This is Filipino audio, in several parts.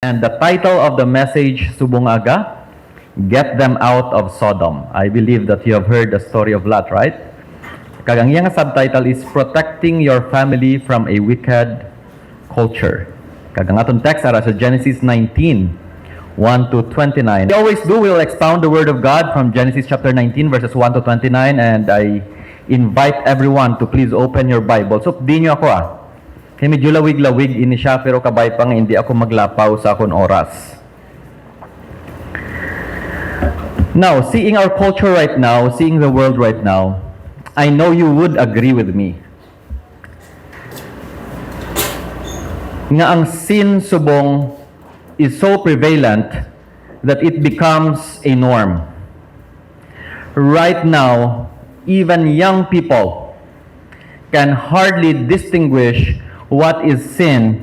And the title of the message, Subong Aga, Get Them Out of Sodom. I believe that you have heard the story of Lot, right? Kagang iyang subtitle is Protecting Your Family from a Wicked Culture. Kagang atong text ara sa Genesis 19, 1 to 29. We always do, we'll expound the Word of God from Genesis chapter 19, verses 1 to 29, and I invite everyone to please open your Bible. So, di nyo ako Kaya medyo lawig-lawig ini siya, pero kabay pang hindi ako maglapaw sa akong oras. Now, seeing our culture right now, seeing the world right now, I know you would agree with me. Nga ang sin subong is so prevalent that it becomes a norm. Right now, even young people can hardly distinguish what is sin,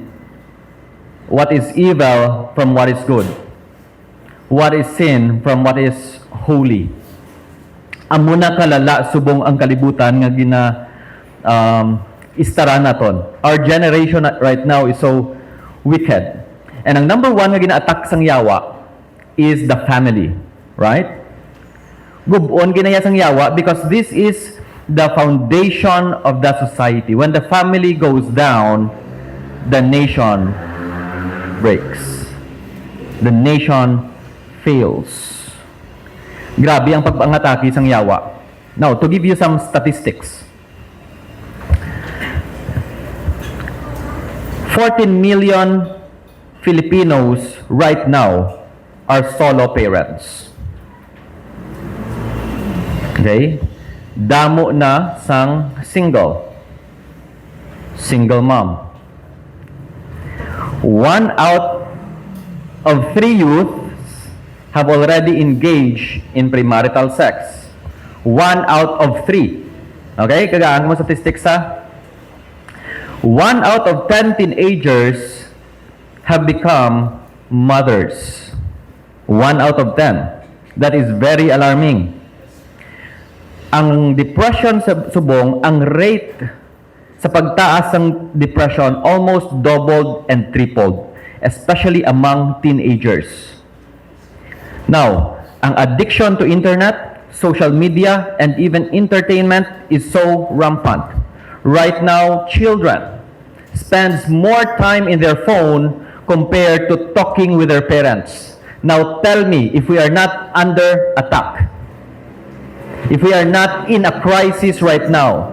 what is evil from what is good, what is sin from what is holy. Amo na kalala subong ang kalibutan nga istara naton. Our generation right now is so wicked. And ang number one nga gina-attack sang yawa is the family, right? Gubon ginaya sang yawa because this is the foundation of the society. When the family goes down, the nation breaks. The nation fails. Grabe ang pagpangatake sang yawa. Now, to give you some statistics. 14 million Filipinos right now are solo parents. Okay? Damo na sang single mom. 1 out of 3 youths have already engaged in premarital sex. 1 out of 3. Okay? Kagaan mo statistics ha? 1 out of 10 teenagers have become mothers. 1 out of 10. That is very alarming. Ang depression sa subong, ang rate sa pagtaas ng depression almost doubled and tripled, especially among teenagers. Now, ang addiction to internet, social media, and even entertainment is so rampant. Right now, children spends more time in their phone compared to talking with their parents. Now, tell me if we are not under attack. If we are not in a crisis right now.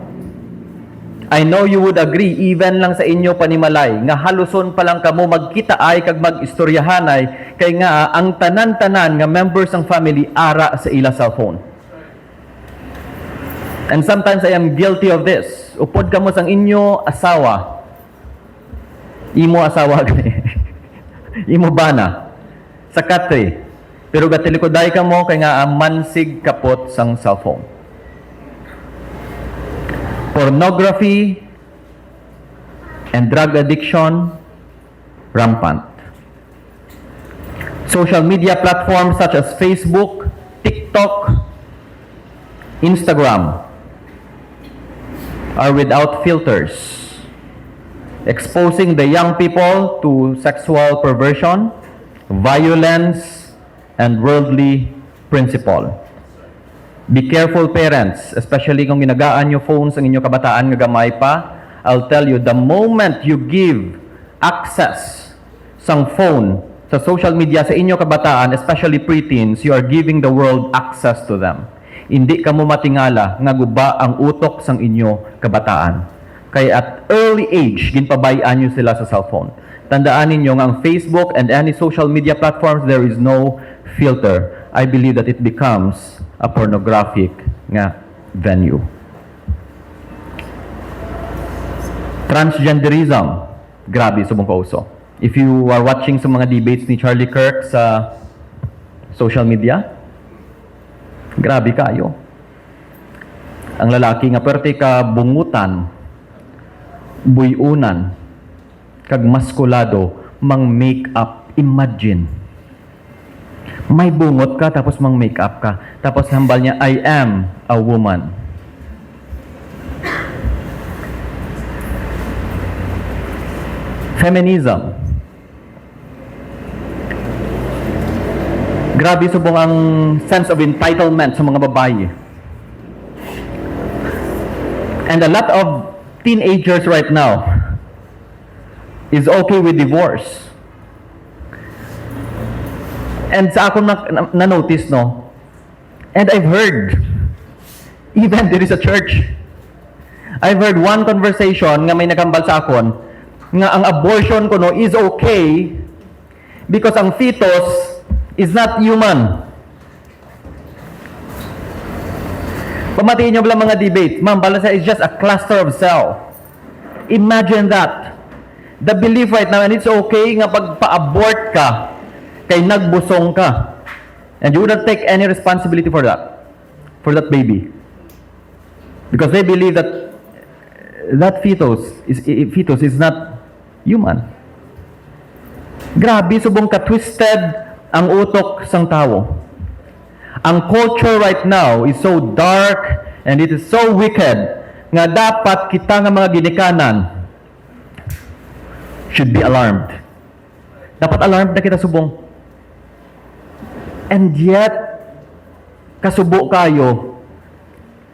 I know you would agree, even lang sa inyo panimalay, nga haluson pa lang kamo magkita ay kag mag-istoryahanay, kay nga ang tanan-tanan nga members ng family ara sa ila cellphone. And sometimes I am guilty of this. Upod kamo sang inyo asawa. Imo asawa gani. Imo bana. Sa katre. Pero gatilikoday ka mo kay nga mansig kapot sang cellphone. Pornography and drug addiction rampant. Social media platforms such as Facebook, TikTok, Instagram are without filters, exposing the young people to sexual perversion, violence, and worldly principle. Be careful, parents, especially kung ginagaan nyo phones ang inyong kabataan nga gamay pa. I'll tell you, the moment you give access sang phone sa social media sa inyong kabataan, especially preteens, you are giving the world access to them. Hindi ka mo matingala nga guba ang utok sang inyo kabataan. Kaya at early age, ginpabayaan nyo sila sa cellphone. Tandaan ninyo nga ang Facebook and any social media platforms, there is no filter. I believe that it becomes a pornographic nga venue. Transgenderism, grabe subong kauso. If you are watching sa mga debates ni Charlie Kirk sa social media, grabe kayo. Ang lalaki nga perte ka bungutan, buyunan, kag maskulado, mang make-up, imagine. May bungot ka, tapos mang make-up ka. Tapos hambal niya, I am a woman. Feminism. Grabe subong ang sense of entitlement sa mga babae. And a lot of teenagers right now is okay with divorce. And sa akong na-notice, no? And I've heard, even there is a church, I've heard one conversation nga may nagambal sa akon, nga ang abortion ko, no, is okay because ang fetus is not human. Pamatiin nyo lang mga debate. Ma'am, balasa is just a cluster of cell. Imagine that. The belief right now, and it's okay nga pagpa-abort ka, kay nagbusong ka. And you wouldn't take any responsibility for that baby. Because they believe that that fetus is not human. Grabe, subong ka-twisted ang utok sang tao. Ang culture right now is so dark and it is so wicked nga dapat kita nga mga ginikanan should be alarmed. Dapat alarmed na kita subong. And yet, kasubo kayo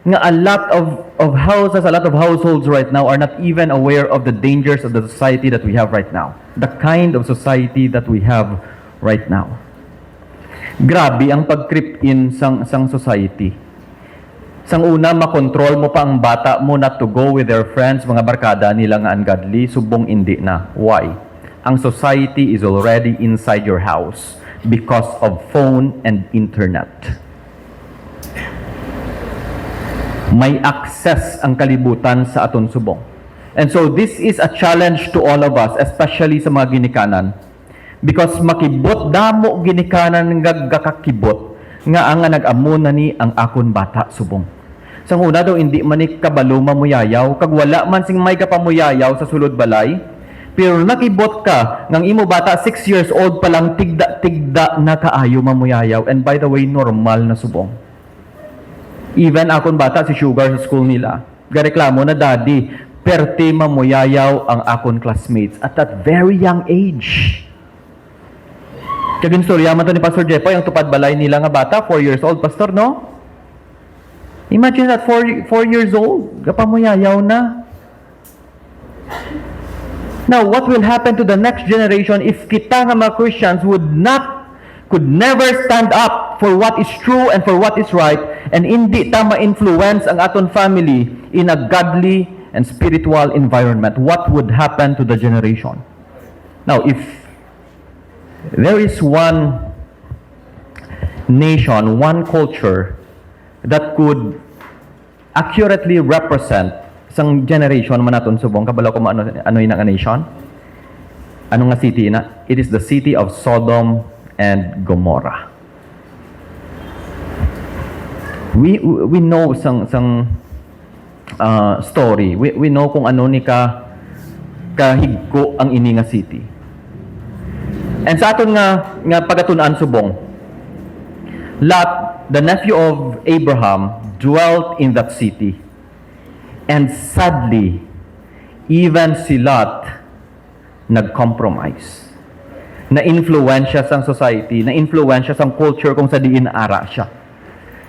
nga a lot of houses, a lot of households right now are not even aware of the dangers of the society that we have right now. The kind of society that we have right now. Grabe ang pag-creep in sang society. Sang una, makontrol mo pa ang bata mo not to go with their friends, mga barkada nila nga ungodly, subong hindi na. Why? Ang society is already inside your house because of phone and internet. May access ang kalibutan sa aton subong. And so this is a challenge to all of us, especially sa mga ginikanan. Because makibot damo ginikanan nga gakakibot nga ang nag-amo na ni ang akon bata subong. Sang una daw hindi man ni kabalo mamuyayaw, kag wala man sing may kapamuyayaw sa sulod balay, pero nakibot ka ngang imo bata 6 years old pa lang tigda na kaayo mamuyayaw, and by the way normal na subong. Even akon bata si Sugar sa school nila, gareklamo na daddy, perte mamuyayaw ang akon classmates at that very young age. Kagin storya man to ni Pastor Jepo, yung tupad balay nila nga bata, 4 years old, Pastor, no? Imagine that, 4 years old, kapamuyayaw na. Now, what will happen to the next generation if kita nga mga Christians could never stand up for what is true and for what is right, and hindi ta ma-influence ang aton family in a godly and spiritual environment? What would happen to the generation? Now, if there is one nation, one culture that could accurately represent isang generation man naton subong, kabalo ko ano yun ang nation? Ano nga city na? It is the city of Sodom and Gomorrah. We know sang story. We know kung ano ni kahigko ang ini nga city. And sa aton nga pagatun-an subong, Lot, the nephew of Abraham, dwelt in that city. And sadly, even si Lot nag-compromise. Na-influensya sang society, na-influensya sang culture kung sa diin ara siya.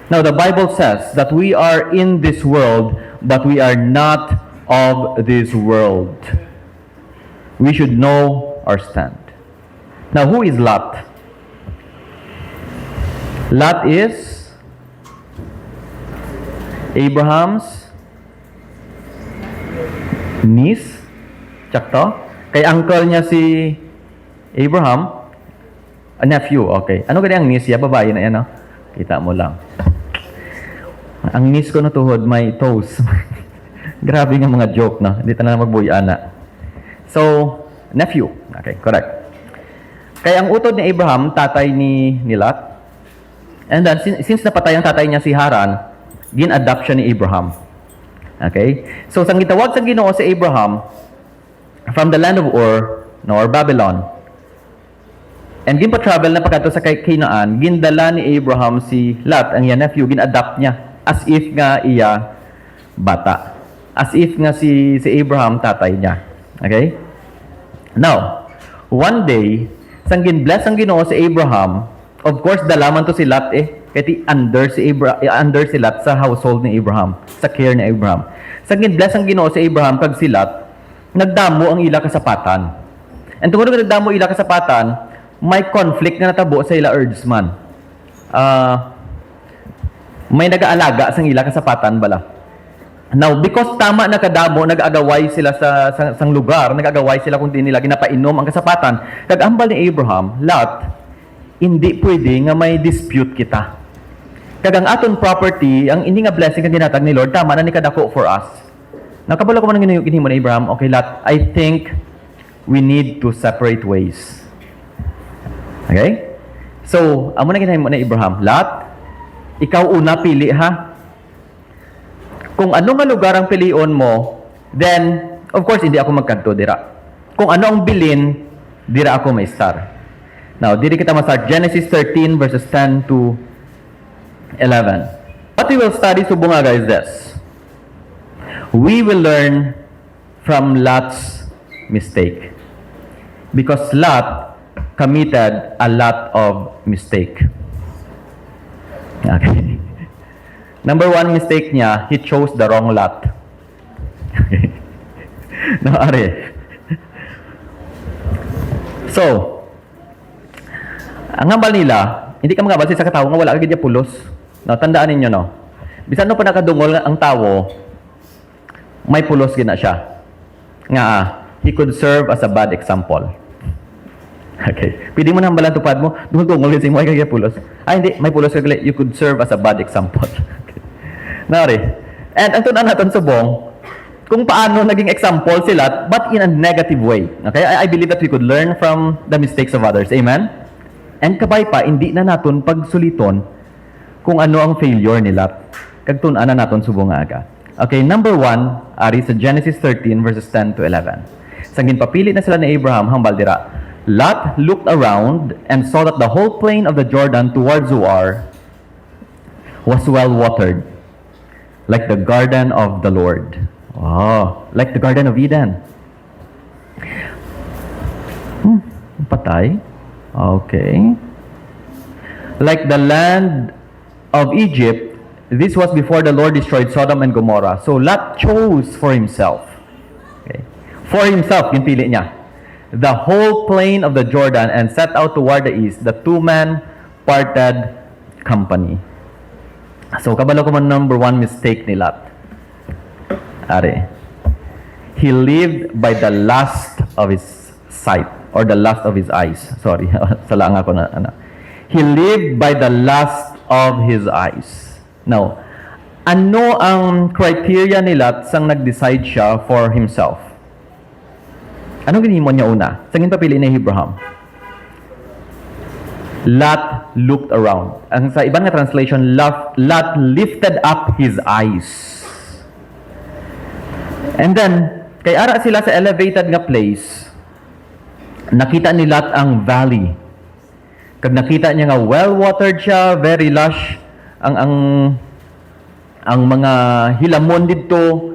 Now, the Bible says that we are in this world, but we are not of this world. We should know our stand. Now, who is Lot? Lot is Abraham's niece. Tsakto? Kay uncle niya si Abraham, a nephew, okay. Ano kaya ang niece niya? Babae na yan, no? Kita mo lang. Ang niece ko na tuhod, may toes. Grabe nga mga joke, no? Hindi na magbuyana. So, nephew. Okay, correct. Kaya ang utod ni Abraham, tatay ni Lot. And then, since napatay ang tatay niya si Haran, gin-adopt siya ni Abraham. Okay? So, sang gitawag sa Ginoo si Abraham, from the land of Ur, or Babylon, and gin-pa-travel na pagkato sa Canaan, gindala ni Abraham si Lot, ang iya nephew, gin-adopt niya, as if nga iya bata. As if nga si Abraham, tatay niya. Okay? Now, one day, sang gin-bless ang Ginoo si Abraham, Of course, dalaman to si Lot Kaya under si Lot sa household ni Abraham, sa care ni Abraham. Sa bless ang Ginoo si Abraham kag si Lot, nagdamo ang ila kasapatan. And tungod nga nagdamo ila kasapatan, may conflict na natabo sa ila herdsman. May nag-aalaga sa ila kasapatan bala. Now, because tama na kadamo, nag-agaway sila sa lugar, nag-agaway sila kung di nila ginapainom ang kasapatan. Kag-ambal ni Abraham, Lot, hindi pwede nga may dispute kita. Kag ang aton property, ang hindi nga blessing ang ginatag ni Lord, tama na ni kadako for us. Nakabalo ko man ng ginimo ni Abraham, okay Lot, I think we need to separate ways. Okay? So, amo na ginimo ni Abraham, Lot, ikaw una pili ha. Kung ano nga lugar ang pilion mo, then, of course, hindi ako magkanto dira. Kung ano ang bilin, dira ako may star. Now, diri kita ma-start Genesis 13 verses 10 to 11. What we will study subunga is this. We will learn from Lot's mistake. Because Lot committed a lot of mistake. Okay. Number one mistake niya, he chose the wrong Lot. Naari. So, ang hambal nila, hindi ka magabal sa katao nga wala ka ganyan pulos. No, tandaan ninyo, no? Bisan no pa nakadungol ang tawo, may pulos gina siya. Nga, he could serve as a bad example. Okay. Pwede mo na hambalan tupad mo, dungol kasi mo ay kaya pulos. Ay, hindi, may pulos ka you could serve as a bad example. Okay. Nari. And ang tunan natin subong, kung paano naging example sila, but in a negative way. Okay? I believe that we could learn from the mistakes of others. Amen? And kabay pa, hindi na naton pagsuliton kung ano ang failure nila. Kagtunan na naton subong aga. Okay, number 1, ari sa Genesis 13 verses 10 to 11. Sangin papili na sila ni Abraham, hambal dira. Lot looked around and saw that the whole plain of the Jordan towards Zoar was well watered, like the garden of the Lord. Oh, like the Garden of Eden. Patay. Okay. Like the land of Egypt, this was before the Lord destroyed Sodom and Gomorrah. So Lot chose for himself. Okay. For himself, yung pili niya. The whole plain of the Jordan and set out toward the east, the two-man parted company. So, kabalo ko man number 1 mistake ni Lot. Are. He lived by the lust of his sight. Or the lust of his eyes. Sorry, sala nga ko na. He lived by the lust of his eyes. Now, ano ang criteria ni Lot sang nag-decide siya for himself? Ano ginimo niya una? Sangin papili ni Abraham. Lot looked around. Ang sa ibang nga translation, Lot lifted up his eyes. And then, kay ara sila sa elevated nga place, nakita ni Lot ang valley. Kag nakita niya nga well-watered siya, very lush ang mga hilamon didto.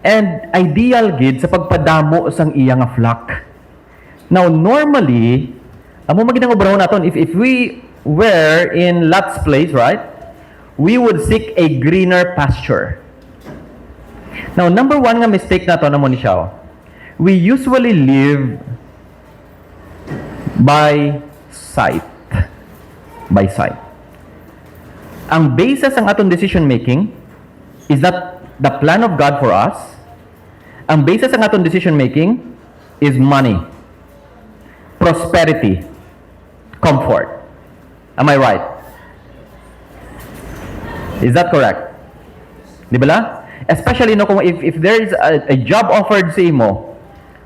And ideal gid sa pagpadamo sang iya nga flock. Now normally, amo magidang obraw naton if we were in Lot's place, right? We would seek a greener pasture. Now number 1 nga mistake nato namo ni siya. We usually live by sight. By sight. Ang basis ng atong decision making is that the plan of God for us. Ang basis ng atong decision making is money, prosperity, comfort. Am I right? Is that correct? Di ba la? Especially no, kung if there is a job offered sa imo,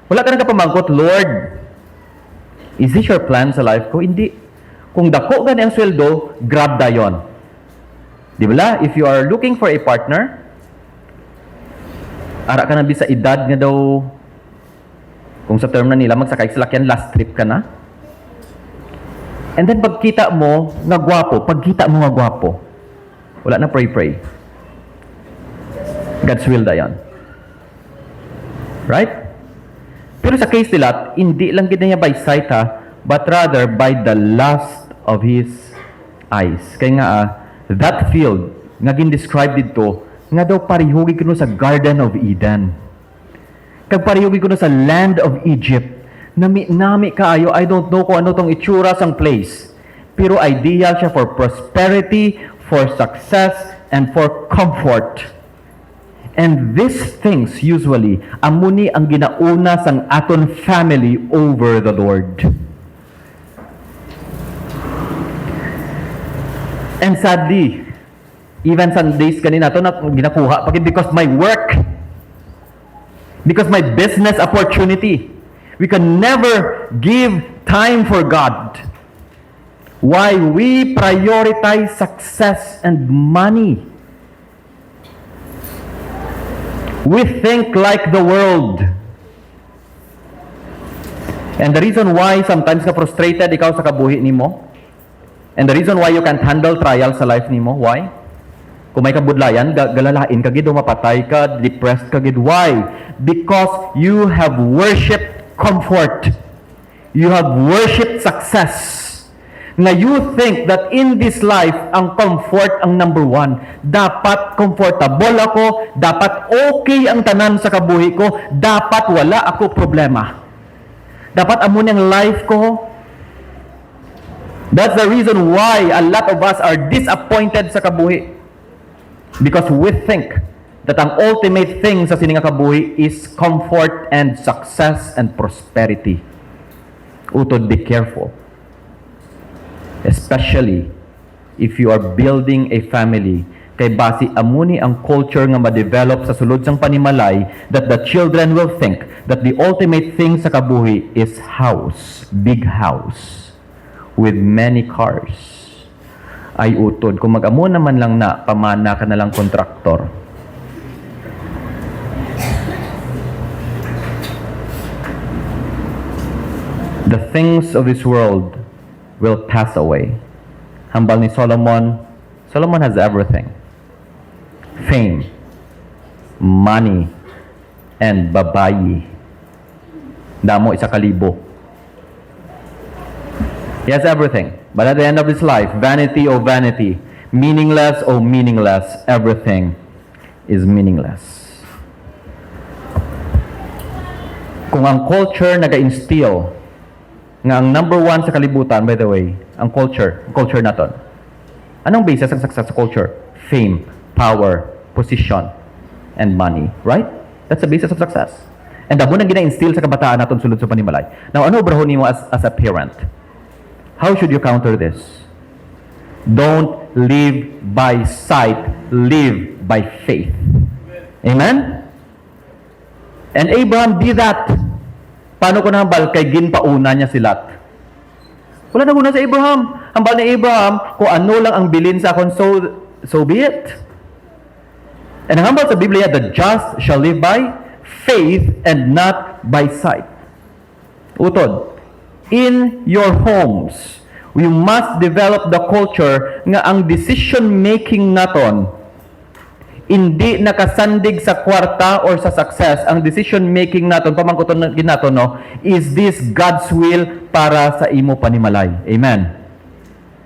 wala ka nang kapamangkot, Lord, is this your plan sa life ko? Hindi. Kung dako gani ang sweldo, grab dayon. Di ba la? If you are looking for a partner, ara ka na bisa edad nga daw, kung sa term na nila, magsakay sa lakyan, last trip ka na. And then pagkita mo, nga gwapo, pagkita mo nga gwapo, wala na pray. God's will dayon. Right? Pero sa case nila, hindi lang gid niya by sight ha, but rather by the lust of his eyes. Kaya nga, that field, nga gin-describe dito, nga daw parihugin ko sa Garden of Eden. Kag parihugin ko sa land of Egypt. Nami kaayo, I don't know kung ano tong itsura sang place. Pero ideal siya for prosperity, for success, and for comfort. And these things usually, amuni ang ginauna sang aton family over the Lord. And sadly, even Sundays kanina ito na ginakuha because my work, because my business opportunity, we can never give time for God. Why? We prioritize success and money. We think like the world. And the reason why sometimes ka frustrated ikaw sa kabuhi nimo, and the reason why you can't handle trials sa life nimo, why? Kung may kabudlayan, galalain ka gid, mapatay ka, depressed ka gid. Why? Because you have worshipped comfort. You have worshipped success. Na you think that in this life, ang comfort ang number one. Dapat comfortable ako, dapat okay ang tanan sa kabuhi ko, dapat wala ako problema. Dapat amo niyang life ko. That's the reason why a lot of us are disappointed sa kabuhi. Because we think that ang ultimate thing sa sininga kabuhi is comfort and success and prosperity. Utod, be careful. Especially if you are building a family, kay basi amuni ang culture nga ma-develop sa sulod sang panimalay, that the children will think that the ultimate thing sa kabuhi is house, big house, with many cars. Ay utod, kung mag-amo naman lang na, pamana ka na lang kontraktor. The things of this world will pass away. Hambal ni Solomon, Solomon has everything. Fame, money, and babayi. Damo isa kalibo. He has everything. But at the end of his life, vanity o vanity, meaningless o meaningless, everything is meaningless. Kung ang culture naga-instill nga ang number one sa kalibutan, by the way, ang culture naton. Anong basis ng success sa culture? Fame, power, position, and money. Right? That's the basis of success. And damo nang gina-instill sa kabataan naton sulod sa panimalay. Now, ano obrahon nimo as a parent? How should you counter this? Don't live by sight, live by faith. Amen? And Abraham did that. Paano ko nahambal? Kay ginpauna niya si Lot. Wala na guna sa Abraham. Hambal ni Abraham, kung ano lang ang bilin sa akon, so be it. And ang hambal sa Biblia, the just shall live by faith and not by sight. Utod, in your homes, we must develop the culture nga ang decision-making naton hindi nakasandig sa kwarta or sa success. Ang decision-making naton, pamangkuton ginaton, no, is this God's will para sa imo panimalay. Amen.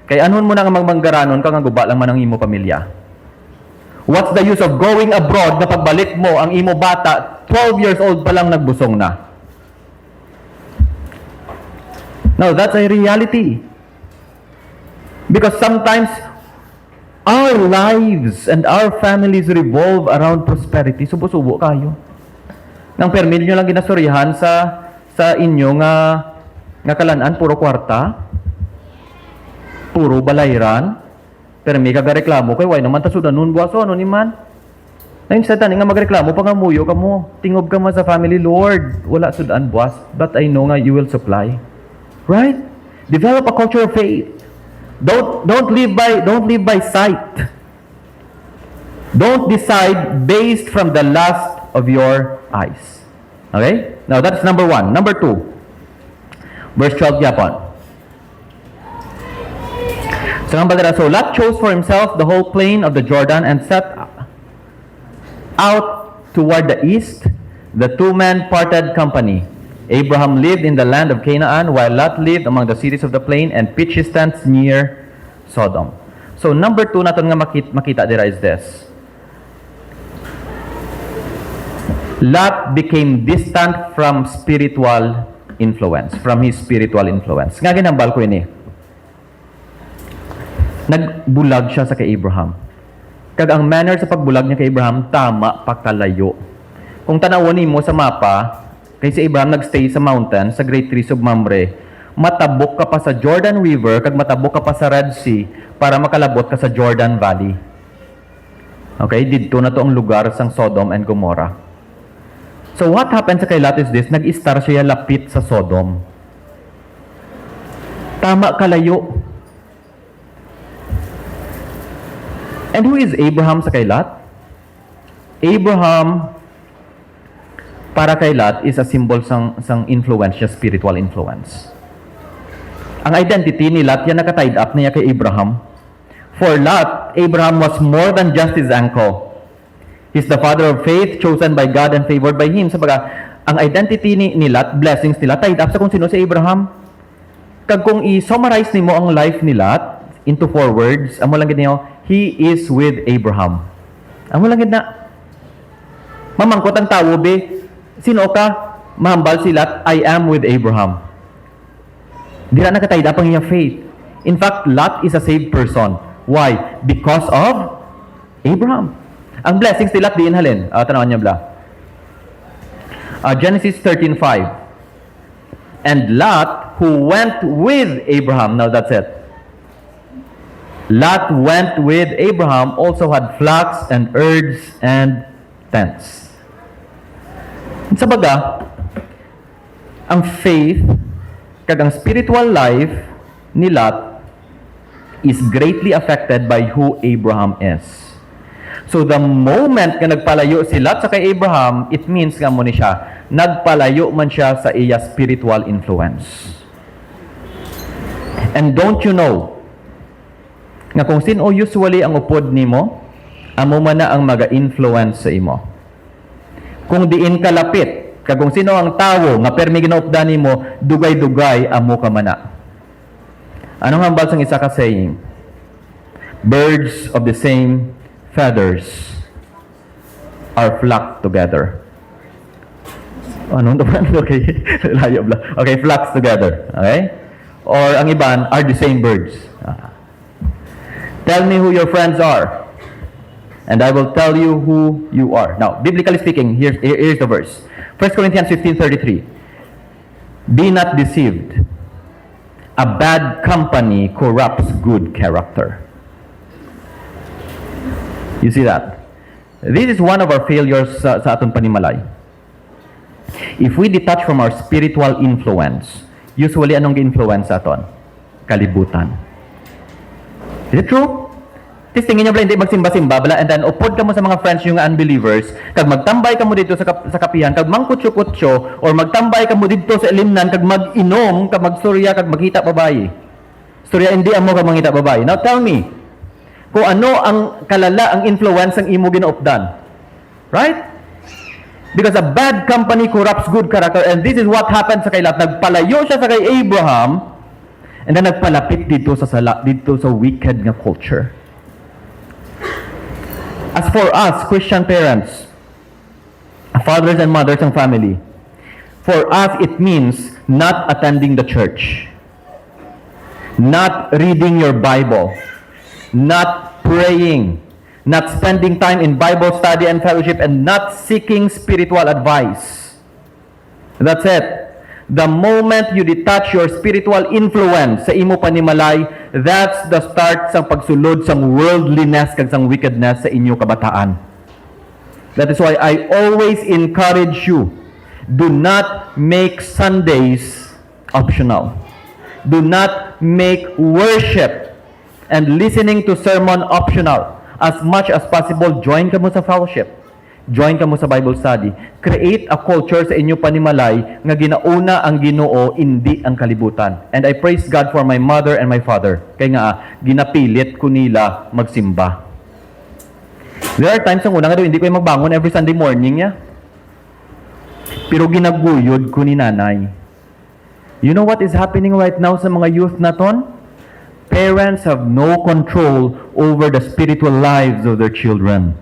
Kaya anon mo na nga magmanggaranon, kang guba lang man ang imo pamilya. What's the use of going abroad na pagbalik mo, ang imo bata, 12 years old pa lang nagbusong na? Now, that's a reality. Because sometimes, our lives and our families revolve around prosperity. Subo-subo kayo. Nang permil nyo lang ginasurihan sa inyo nga kalanaan, puro kwarta, puro balayran, pero may kagareklamo kay why naman tasudan nun buwaso, ano ni man? Na instead nga magreklamo, pangamuyo ka mo, tingob ka mo sa family, Lord, wala sudan buwas, but I know nga you will supply. Right? Develop a culture of faith. Don't live by sight. Don't decide based from the lust of your eyes. Okay? Now that's number 1. Number 2. Verse 12 yapon. So Lot chose for himself the whole plain of the Jordan and set out toward the east. The two men parted company. Abraham lived in the land of Canaan, while Lot lived among the cities of the plain and pitched his tents near Sodom. So number 2 natin nga makita dira is this. Lot became distant from spiritual influence, from his spiritual influence. Nga ginambal ko ini. Nagbulag siya sa kay Abraham. Kag ang manner sa pagbulag niya kay Abraham, tama pakalayo. Kung tanawon mo sa mapa, kay si Abraham nagstay sa mountain, sa Great Trees of Mamre, matabok ka pa sa Jordan River, kag matabok ka pa sa Red Sea, para makalabot ka sa Jordan Valley. Okay, dito na to ang lugar sang Sodom and Gomorrah. So what happened sa kay Lot is this, nag-star siya lapit sa Sodom. Tama kalayo. And who is Abraham sa kay Lot? Abraham para kay Lot is a symbol sang influence, spiritual influence. Ang identity ni Lot, yan nakatied up niya kay Abraham. For Lot, Abraham was more than just his uncle. He's the father of faith, chosen by God and favored by Him. Sabaga, ang identity ni Lot, blessings nila, tied up sa kung sino si Abraham. Kag kung i-summarize nimo ang life ni Lot into 4 words, amo lang gid niyo, he is with Abraham. Amo lang gid na. Mamangkot ang tawo be, sino ka? Mahambal si Lot, I am with Abraham. Dira na ka-tied up ang iyang faith. In fact, Lot is a saved person. Why? Because of Abraham. Ang blessings ni Lot diin halin. Tanawan niya bla. Genesis 13:5. And Lot, who went with Abraham, now that's it. Lot went with Abraham, also had flocks and herds and tents. Sa baga, ang faith, kag ang spiritual life ni Lot is greatly affected by who Abraham is. So the moment nga nagpalayo si Lot sa kay Abraham, it means nga mo ni siya, nagpalayo man siya sa iya spiritual influence. And don't you know, nga kung sino usually ang upod nimo, amo man na ang maga-influence sa imo. Kung diin kalapit, kag kung sino ang tawo nga permi ginaupdan nimo, dugay-dugay amo ka man na. Anong hambal sang isa ka saying? Birds of the same feathers are flocked together. Ano naman? Okay. Layo bla. Okay, flocks together. Okay? Or ang iban are the same birds. Tell me who your friends are, and I will tell you who you are. Now, biblically speaking, here's the verse. 1 Corinthians 15:33. Be not deceived. A bad company corrupts good character. You see that? This is one of our failures sa aton panimalay. If we detach from our spiritual influence, usually anong gi-influence sa aton? Kalibutan. Is it true? Tingin niya bala, hindi magsimba-simba bala, and then upod ka mo sa mga friends yung unbelievers, kag magtambay ka mo dito sa kapihan, kag mangkutso-kutso, or magtambay ka mo dito sa ilimnan, kag mag-inom, kag magstorya, kag magkita babae. Storya, hindi mo kag mangita babae. Now tell me, kung ano ang kalala, ang influence ang imo ginaupdan. Right? Because a bad company corrupts good character, and this is what happened sa kay Lot. Nagpalayo siya sa kay Abraham, and then nagpalapit dito sa wicked nga culture. As for us, Christian parents, fathers and mothers and family, for us it means not attending the church, not reading your Bible, not praying, not spending time in Bible study and fellowship, and not seeking spiritual advice. That's it. The moment you detach your spiritual influence sa imo panimalay, that's the start sa pagsulod sang worldliness kag sang wickedness sa inyo kabataan. That is why I always encourage you, do not make Sundays optional. Do not make worship and listening to sermon optional. As much as possible, join ka mo sa fellowship. Join ka mo sa Bible study. Create a culture sa inyo panimalay nga ginauna ang Ginoo, hindi ang kalibutan. And I praise God for my mother and my father. Kaya nga, ginapilit ko nila magsimba. There are times ang una nga daw, hindi ko yung magbangon every Sunday morning niya. Pero ginaguyod ko ni nanay. You know what is happening right now sa mga youth naton? Parents have no control over the spiritual lives of their children.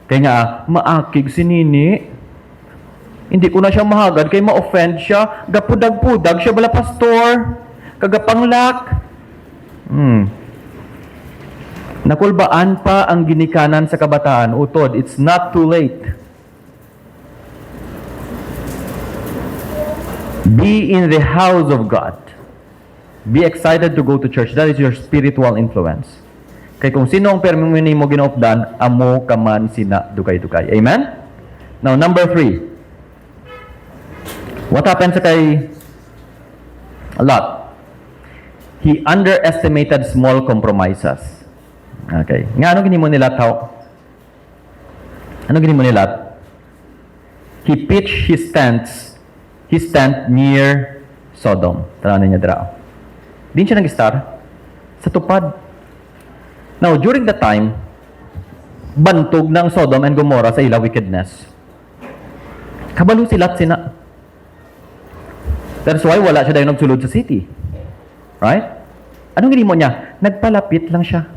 Kaya nga, maakig si Nini. Hindi ko na siya mahagad kay ma-offend siya. Gapudag-pudag siya bala pastor. Kagapanglak. Nakulbaan pa ang ginikanan sa kabataan. Utod, it's not too late. Be in the house of God. Be excited to go to church. That is your spiritual influence. Kaya kung sino ang permini mo ginaupdan, amo ka man sina dukay-dukay. Amen? Now, number 3. What happened sa kay Lot? He underestimated small compromises. Okay. Nga, ano ginimo ni Lot? Ano ginimo ni Lot? He pitched his tent near Sodom. Tanaw niya dira. Din siya nag-star sa tupad. Now, during the time, bantog ng Sodom and Gomorrah sa ila wickedness. Kabalo si Lot sina. That's why wala siya dayon nagsulod sa city. Right? Anong ginimo niya? Nagpalapit lang siya.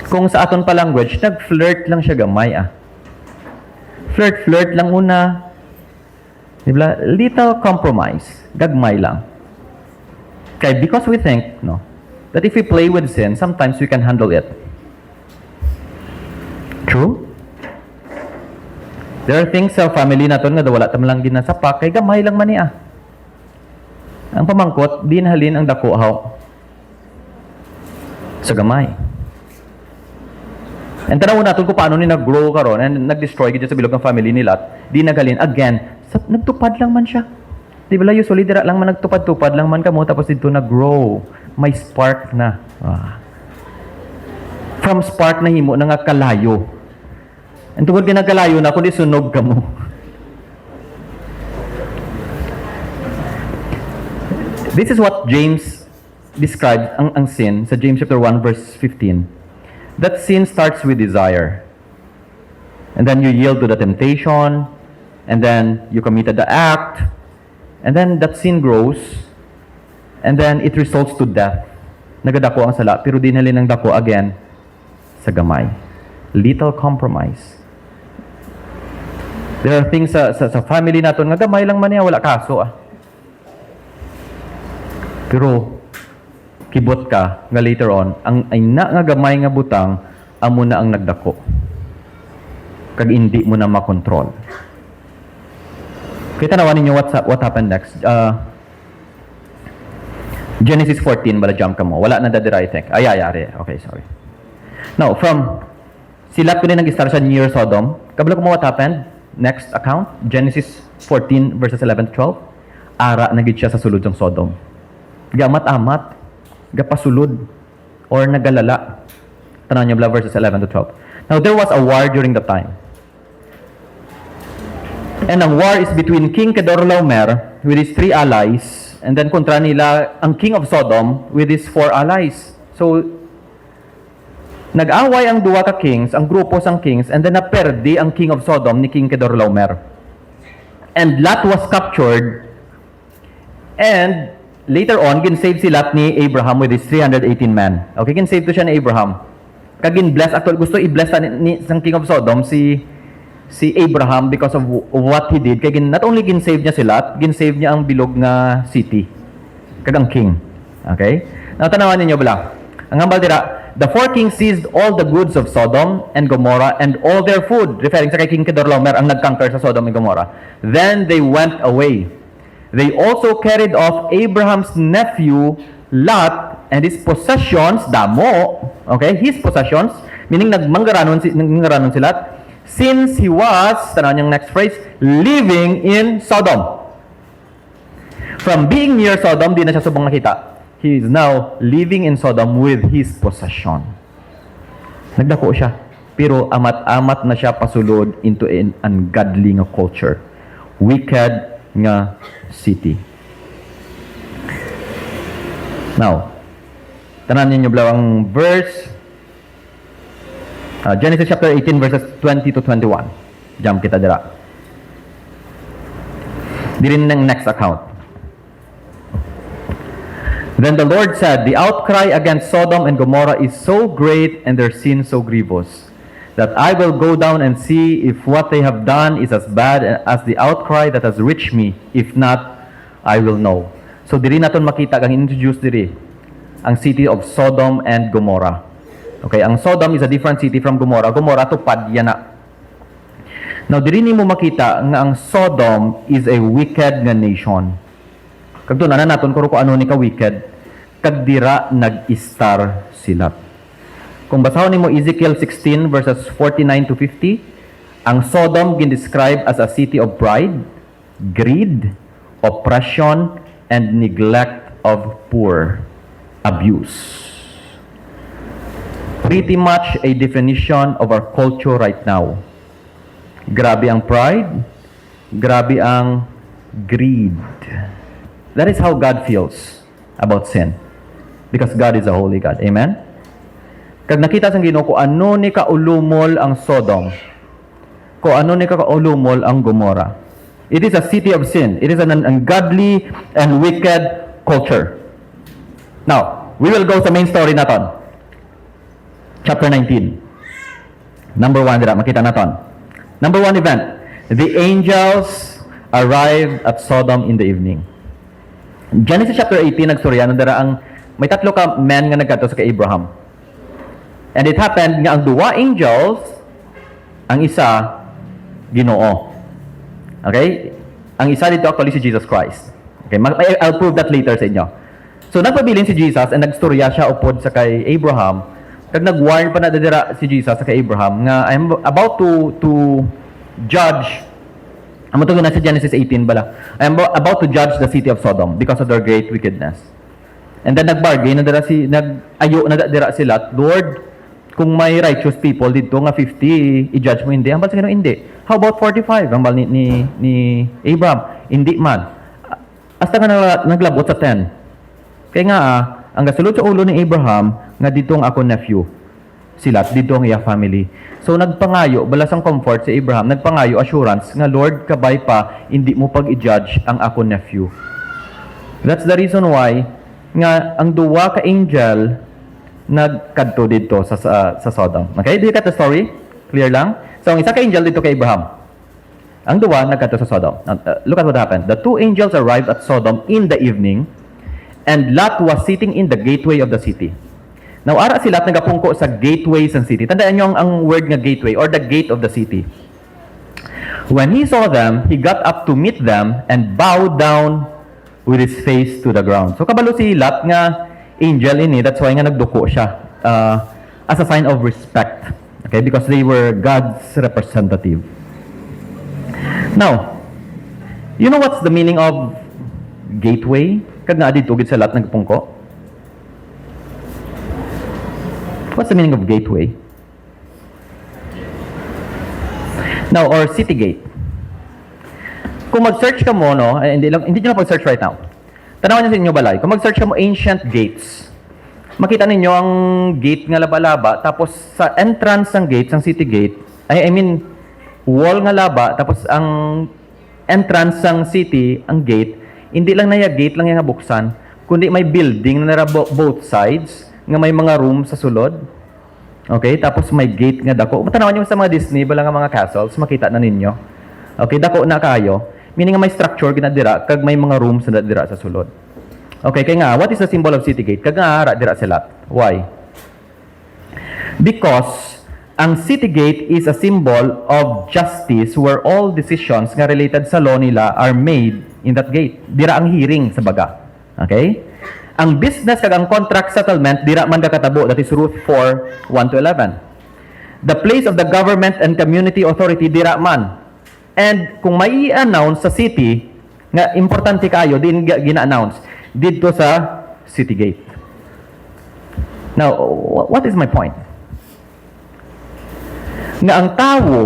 Kung sa aton pa language, nag-flirt lang siya gamay Flirt lang una. Diba? Little compromise. Gagmay lang. Okay, because we think, that if we play with sin, sometimes we can handle it. True? There are things sa family naton nga wala tam lang ginasapak, kay gamay lang man niya. Ang pamangkot, di nahalin ang dako sa gamay. And tanaw natin kung paano ni nag-grow karon and nag-destroy gid sa bilog ng family ni Lot. Di nagalin again, nagtupad lang man siya. Di ba usually dira lang man nagtupad-tupad lang man kamo tapos dito nag-grow. May spark na. From spark na himo na nga kalayo. And tungod ginagalayo na kundi sunog kamo. This is what James describes ang sin sa James chapter 1 verse 15. That sin starts with desire. And then you yield to the temptation, and then you committed the act, and then that sin grows, and then it results to death. Nagadako ang sala, pero di nalin ng dako again sa gamay. Little compromise. There are things sa family naton nga gamay lang man niya, wala kaso Pero kibot ka nga later on, ang ay na nga gamay nga butang, amo na ang nagdako. Kag hindi mo na makontrol. Kita nawan ninyo what happened next. Genesis 14, bala jump ka mo. Wala na dadira, I think. Ayari. Okay, sorry. Now, from sila ko din nag-start sa near Sodom. Kabalo ko mo what happened? Next account, Genesis 14 verses 11 to 12. Ara nagit siya sa sulod ng Sodom. Gamat-amat. Gapasulod or nagalala. Tanaw niyo bala verses 11 to 12. Now, there was a war during the time. And ang war is between King Kedorlaomer with his 3 allies, and then kontra nila ang King of Sodom with his 4 allies. So, nag-away ang duwa ka kings, ang grupo sang kings, and then naperdi ang King of Sodom ni King Kedorlaomer. And Lot was captured, and later on, ginsave si Lot ni Abraham with his 318 men. Okay, ginsave to siya ni Abraham. Kagin-bless, actually gusto i-bless ni sang King of Sodom si Abraham because of what he did. Kaya not only ginsave niya si Lot, ginsave niya ang bilog nga city. Kagang king. Okay? Now, tanawan ninyo bala. Ang hambal dira, the 4 kings seized all the goods of Sodom and Gomorrah and all their food. Referring sa kay King Kedorlaomer ang nagconquer sa Sodom and Gomorrah. Then they went away. They also carried off Abraham's nephew, Lot, and his possessions, damo, okay, his possessions, meaning nagmanggaranon si Lot, since he was, tanaw niyang next phrase, living in Sodom. From being near Sodom, di na siya subong nakita. He is now living in Sodom with his possession. Nagdako siya. Pero amat-amat na siya pasulod into an ungodly nga culture. Wicked nga city. Now, tanan ninyo ang verse Genesis chapter 18 verses 20 to 21. Jump kita dira. Di rin ng next account. Then the Lord said, the outcry against Sodom and Gomorrah is so great and their sin so grievous, that I will go down and see if what they have done is as bad as the outcry that has reached me. If not, I will know. So diri naton makita kang introduce diri ang city of Sodom and Gomorrah. Okay, ang Sodom is a different city from Gomorrah. Gomorrah tupad yana. Now diri nimo makita nga ang Sodom is a wicked nga nation. Kag doon ana naton kung ano ni ka wicked, kag dira nag-star sila. Kung basahon nimo Ezekiel 16 verses 49 to 50, ang Sodom gin-describe as a city of pride, greed, oppression, and neglect of poor, abuse. Pretty much a definition of our culture right now. Grabe ang pride, grabe ang greed. That is how God feels about sin. Because God is a holy God. Amen? Kag nakita sang Ginoo ko ano ni kaulumol ang Sodom, ko ano ni kaulumol ang Gomorrah. It is a city of sin. It is an ungodly and wicked culture. Now, we will go sa main story naton. Chapter 19. Number 1 dira makita naton. Number 1 event. The angels arrived at Sodom in the evening. Genesis chapter 18 nagstorya dira ang may tatlo ka men nga nagkadto sa kay Abraham. And it happened nga ang duwa angels, ang isa Ginoo. Okay? Ang isa dito actually si Jesus Christ. Okay, I'll prove that later sa inyo. So nagpabilin si Jesus and nagstorya siya upod sa kay Abraham. Kag nag-warn pa na dira si Jesus sa kay Abraham nga I'm about to judge. Amo to na sa Genesis 18 bala. I am about to judge the city of Sodom because of their great wickedness. And then nag-bargain na dira nag-ayo na dira sila, Lord, kung may righteous people dito nga 50, i-judge mo hindi. Ambal sa Ginoo hindi. How about 45? Ambal ni Abraham, hindi man. Hasta nga naglabot sa 10. Kaya nga ang gasulod sa ulo ni Abraham nga dito ang ako nephew. Sila dito ang iya family. So nagpangayo, balas ang comfort si Abraham, nagpangayo assurance nga Lord, kabay pa hindi mo pag i-judge ang ako nephew. That's the reason why nga ang duwa ka angel nagkadto dito sa Sodom. Okay, do you get the story? Clear lang? So ang isa ka angel dito kay Abraham. Ang duwa nagkadto sa Sodom. Look at what happened. The two angels arrived at Sodom in the evening, and Lot was sitting in the gateway of the city. Now, ara sila nagapungko sa gateway sa city. Tandaan nyo ang word nga gateway or the gate of the city. When he saw them, he got up to meet them and bowed down with his face to the ground. So, kabalo si Lot nga angel ini, that's why nga nagduko siya as a sign of respect. Okay? Because they were God's representative. Now, you know what's the meaning of gateway? Kag nga dito gid sa Lot nagpungko. What's the meaning of gateway? Now, or city gate. Kung mag-search ka mo, no, hindi nyo na pag-search right now. Tanawan nyo sa inyo balay. Kung mag-search ka mo ancient gates, makita ninyo ang gate nga laba-laba, tapos sa entrance ng gate, ng city gate, I mean, wall nga laba, tapos ang entrance ng city, ang gate, hindi lang na gate lang yung buksan, kundi may building na both sides, nga may mga room sa sulod. Okay? Tapos may gate nga dako. Matanawan nyo sa mga Disney, bala nga mga castles, makita na ninyo. Okay? Dako na kayo. Meaning nga may structure ginadira, kag may mga rooms na dira sa sulod. Okay? Kaya nga, what is the symbol of city gate? Kag nga hara dira sila. Why? Because ang city gate is a symbol of justice where all decisions nga related sa law nila are made in that gate. Dira ang hearing sa baga. Okay? Ang business kag ang contract settlement dira man kakatabo, that is Ruth 4, 1 to 11. The place of the government and community authority dira man. And kung may i-announce sa city nga importante kayo din gina-announce dito sa city gate. Now, what is my point? Nga ang tao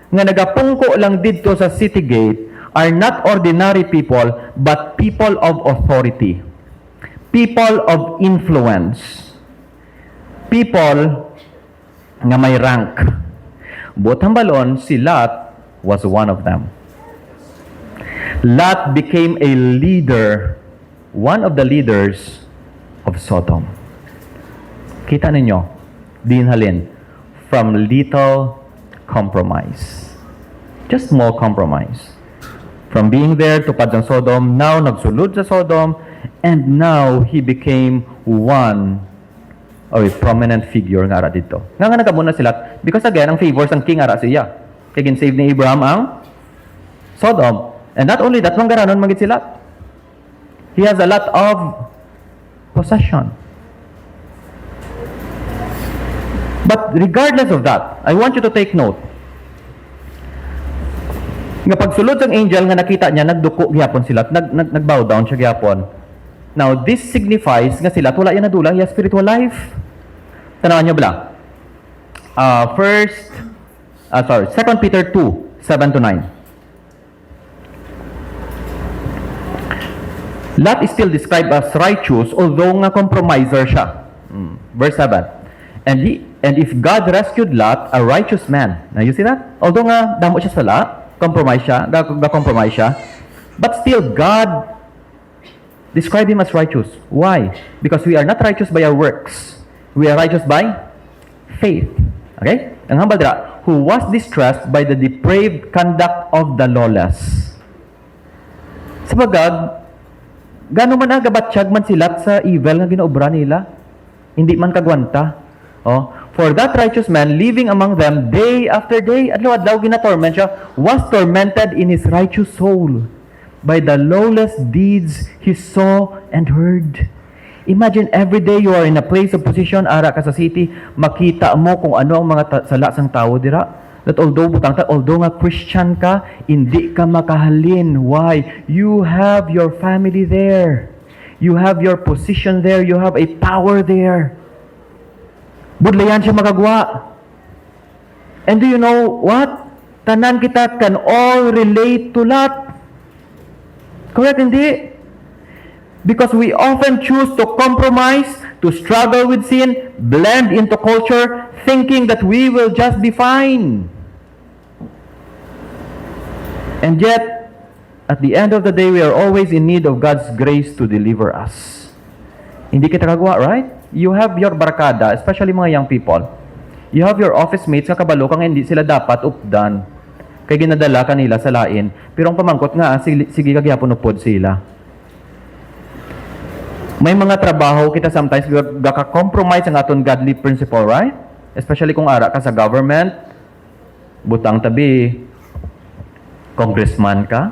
nga nagapungko lang dito sa city gate are not ordinary people but people of authority. People of influence. People nga may rank. Butang balon, si Lot was one of them. Lot became a leader, one of the leaders of Sodom. Kita ninyo, dinhalin, from little compromise. Just small compromise. From being there, tupad ng Sodom, now nagsulod sa Sodom, and now he became one or a prominent figure nga ara dito. Nga nagamuna sila, because again, ang favors ang king ara siya. Kaya save ni Abraham ang Sodom. And not only that, manggaranon magit sila. He has a lot of possession. But regardless of that, I want you to take note. Nga pagsulod ng angel nga nakita niya, nagduko gyapon sila, nagbow down siya gyapon. Now, this signifies nga sila, wala yan nadula, yung spiritual life. Tanawan niyo bala. 2 Peter 2, 7-9. Lot is still described as righteous, although nga compromiser siya. Verse 7. And if God rescued Lot, a righteous man. Now, you see that? Although nga, damo siya sa Lot, compromise siya, but still, God described him as righteous. Why? Because we are not righteous by our works. We are righteous by faith. Okay? Ang hambal dira, who was distressed by the depraved conduct of the lawless. Sabagad, gano man agabatsyag man sila sa evil nga ginaobra nila, hindi man kagwanta. Oh, for that righteous man living among them day after day, adlaw-adlaw ginatorment siya, was tormented in his righteous soul by the lawless deeds he saw and heard. Imagine every day you are in a place of position, ara ka sa city, makita mo kung ano ang mga sala sang tao dira. That although nga Christian ka, hindi ka makahalin. Why? You have your family there. You have your position there. You have a power there. Budlayan siya makagwa. And do you know what? Tanan kita can all relate to Lot. Correct, hindi? Because we often choose to compromise, to struggle with sin, blend into culture, thinking that we will just be fine. And yet, at the end of the day, we are always in need of God's grace to deliver us. Hindi kita kagwa, right? You have your barkada, especially mga young people. You have your office mates nga kabalo kang hindi sila dapat updan. Kay ginadala kanila sa lain. Pero ang pamangkot nga, sige kagyapon upod sila. May mga trabaho kita sometimes gaka-compromise ang aton godly principle, right? Especially kung ara ka sa government, butang tabi, congressman ka,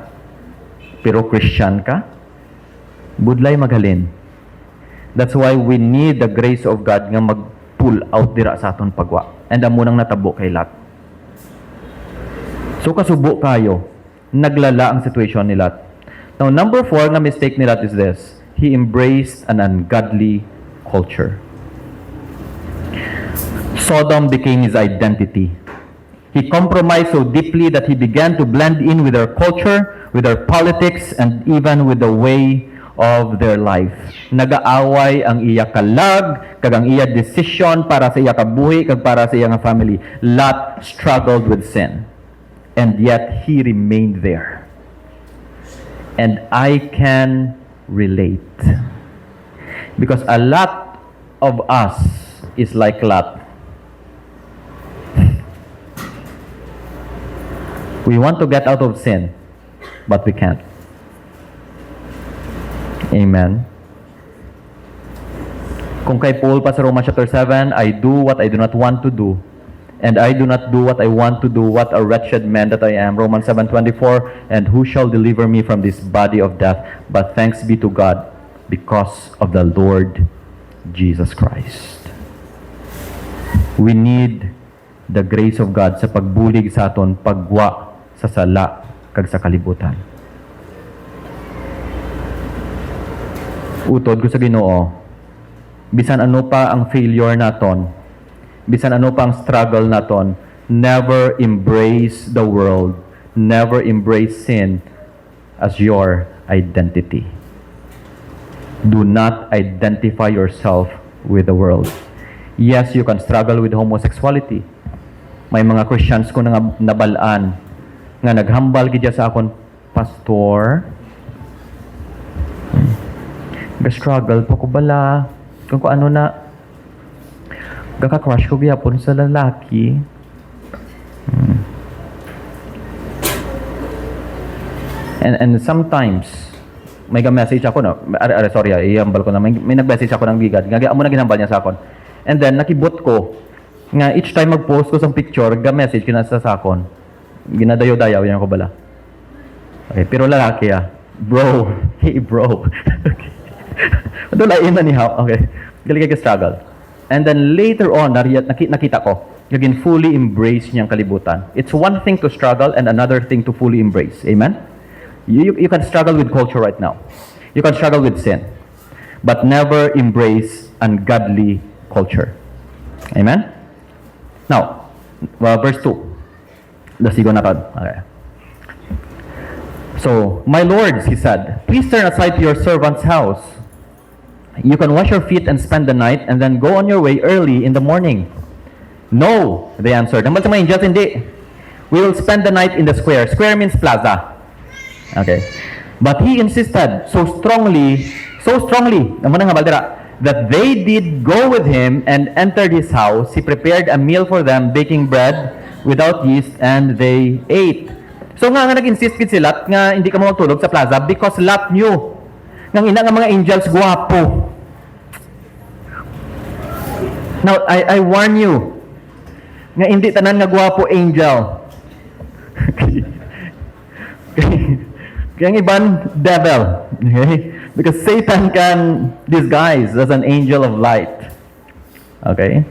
pero Christian ka, budlay maghalin. That's why we need the grace of God nga mag-pull out dira sa aton pagwa. And amunang natabo kay Lot. So kasubo kayo, naglala ang situation ni Lot. Now, number 4 na mistake ni Lot is this. He embraced an ungodly culture. Sodom became his identity. He compromised so deeply that he began to blend in with their culture, with their politics, and even with the way of their life. Nagaaway ang iya kalag, kag ang iya decision para sa iya kabuhi, kag para sa iya nga family. Lot struggled with sin. And yet, he remained there. And I can relate. Because a lot of us is like Lot. We want to get out of sin, but we can't. Amen. Kung kay Paul pa sa Romans chapter 7, I do what I do not want to do, and I do not do what I want to do. What a wretched man that I am. Romans 7:24, and who shall deliver me from this body of death? But thanks be to God, because of the Lord Jesus Christ. We need the grace of God sa pagbulig sa aton, pagwa sa sala, kag sa kalibutan. Utod ko sa Ginoo, bisan ano pa ang failure naton, bisan ano pa ang struggle naton, never embrace the world, never embrace sin as your identity. Do not identify yourself with the world. Yes, you can struggle with homosexuality. May mga Christians ko na nabalaan nga naghambal gidya sa akon, pastor. Ga-struggle po ko bala. Kung ano na, gaka-crush ko gyapon sa lalaki. And sometimes, may message ako, no? Sorry, iambal ko na. May nag-message ako ng bigad. Amo na ginambal niya sa akon. And then, nakibot ko, nga each time mag-post ko sa picture, ga-message kinasa sa akon. Ginadayo-dayaw yan ko bala. Okay, pero lalaki bro, hey bro. Ito lain na ni how. Okay, galing ka-struggle. And then later on, nakita ko, naging fully embrace niyang kalibutan. It's one thing to struggle and another thing to fully embrace. Amen? You can struggle with culture right now. You can struggle with sin. But never embrace ungodly culture. Amen? Now, verse 2. Lasigo na to. Okay. So, my lords, he said, please turn aside to your servant's house. You can wash your feet and spend the night and then go on your way early in the morning. No, they answered. Ang mga angels, hindi. We will spend the night in the square. Square means plaza. Okay. But he insisted so strongly, that they did go with him and entered his house. He prepared a meal for them, baking bread without yeast, and they ate. So nga nag-insist kit sila nga hindi ka mo magtulog sa plaza because Lot knew nga ina nga mga angels guwapo. Now, I warn you nga hindi tanan nga guwapo angel. Kaya ang iban, devil. Okay? Because Satan can disguise as an angel of light. Okay?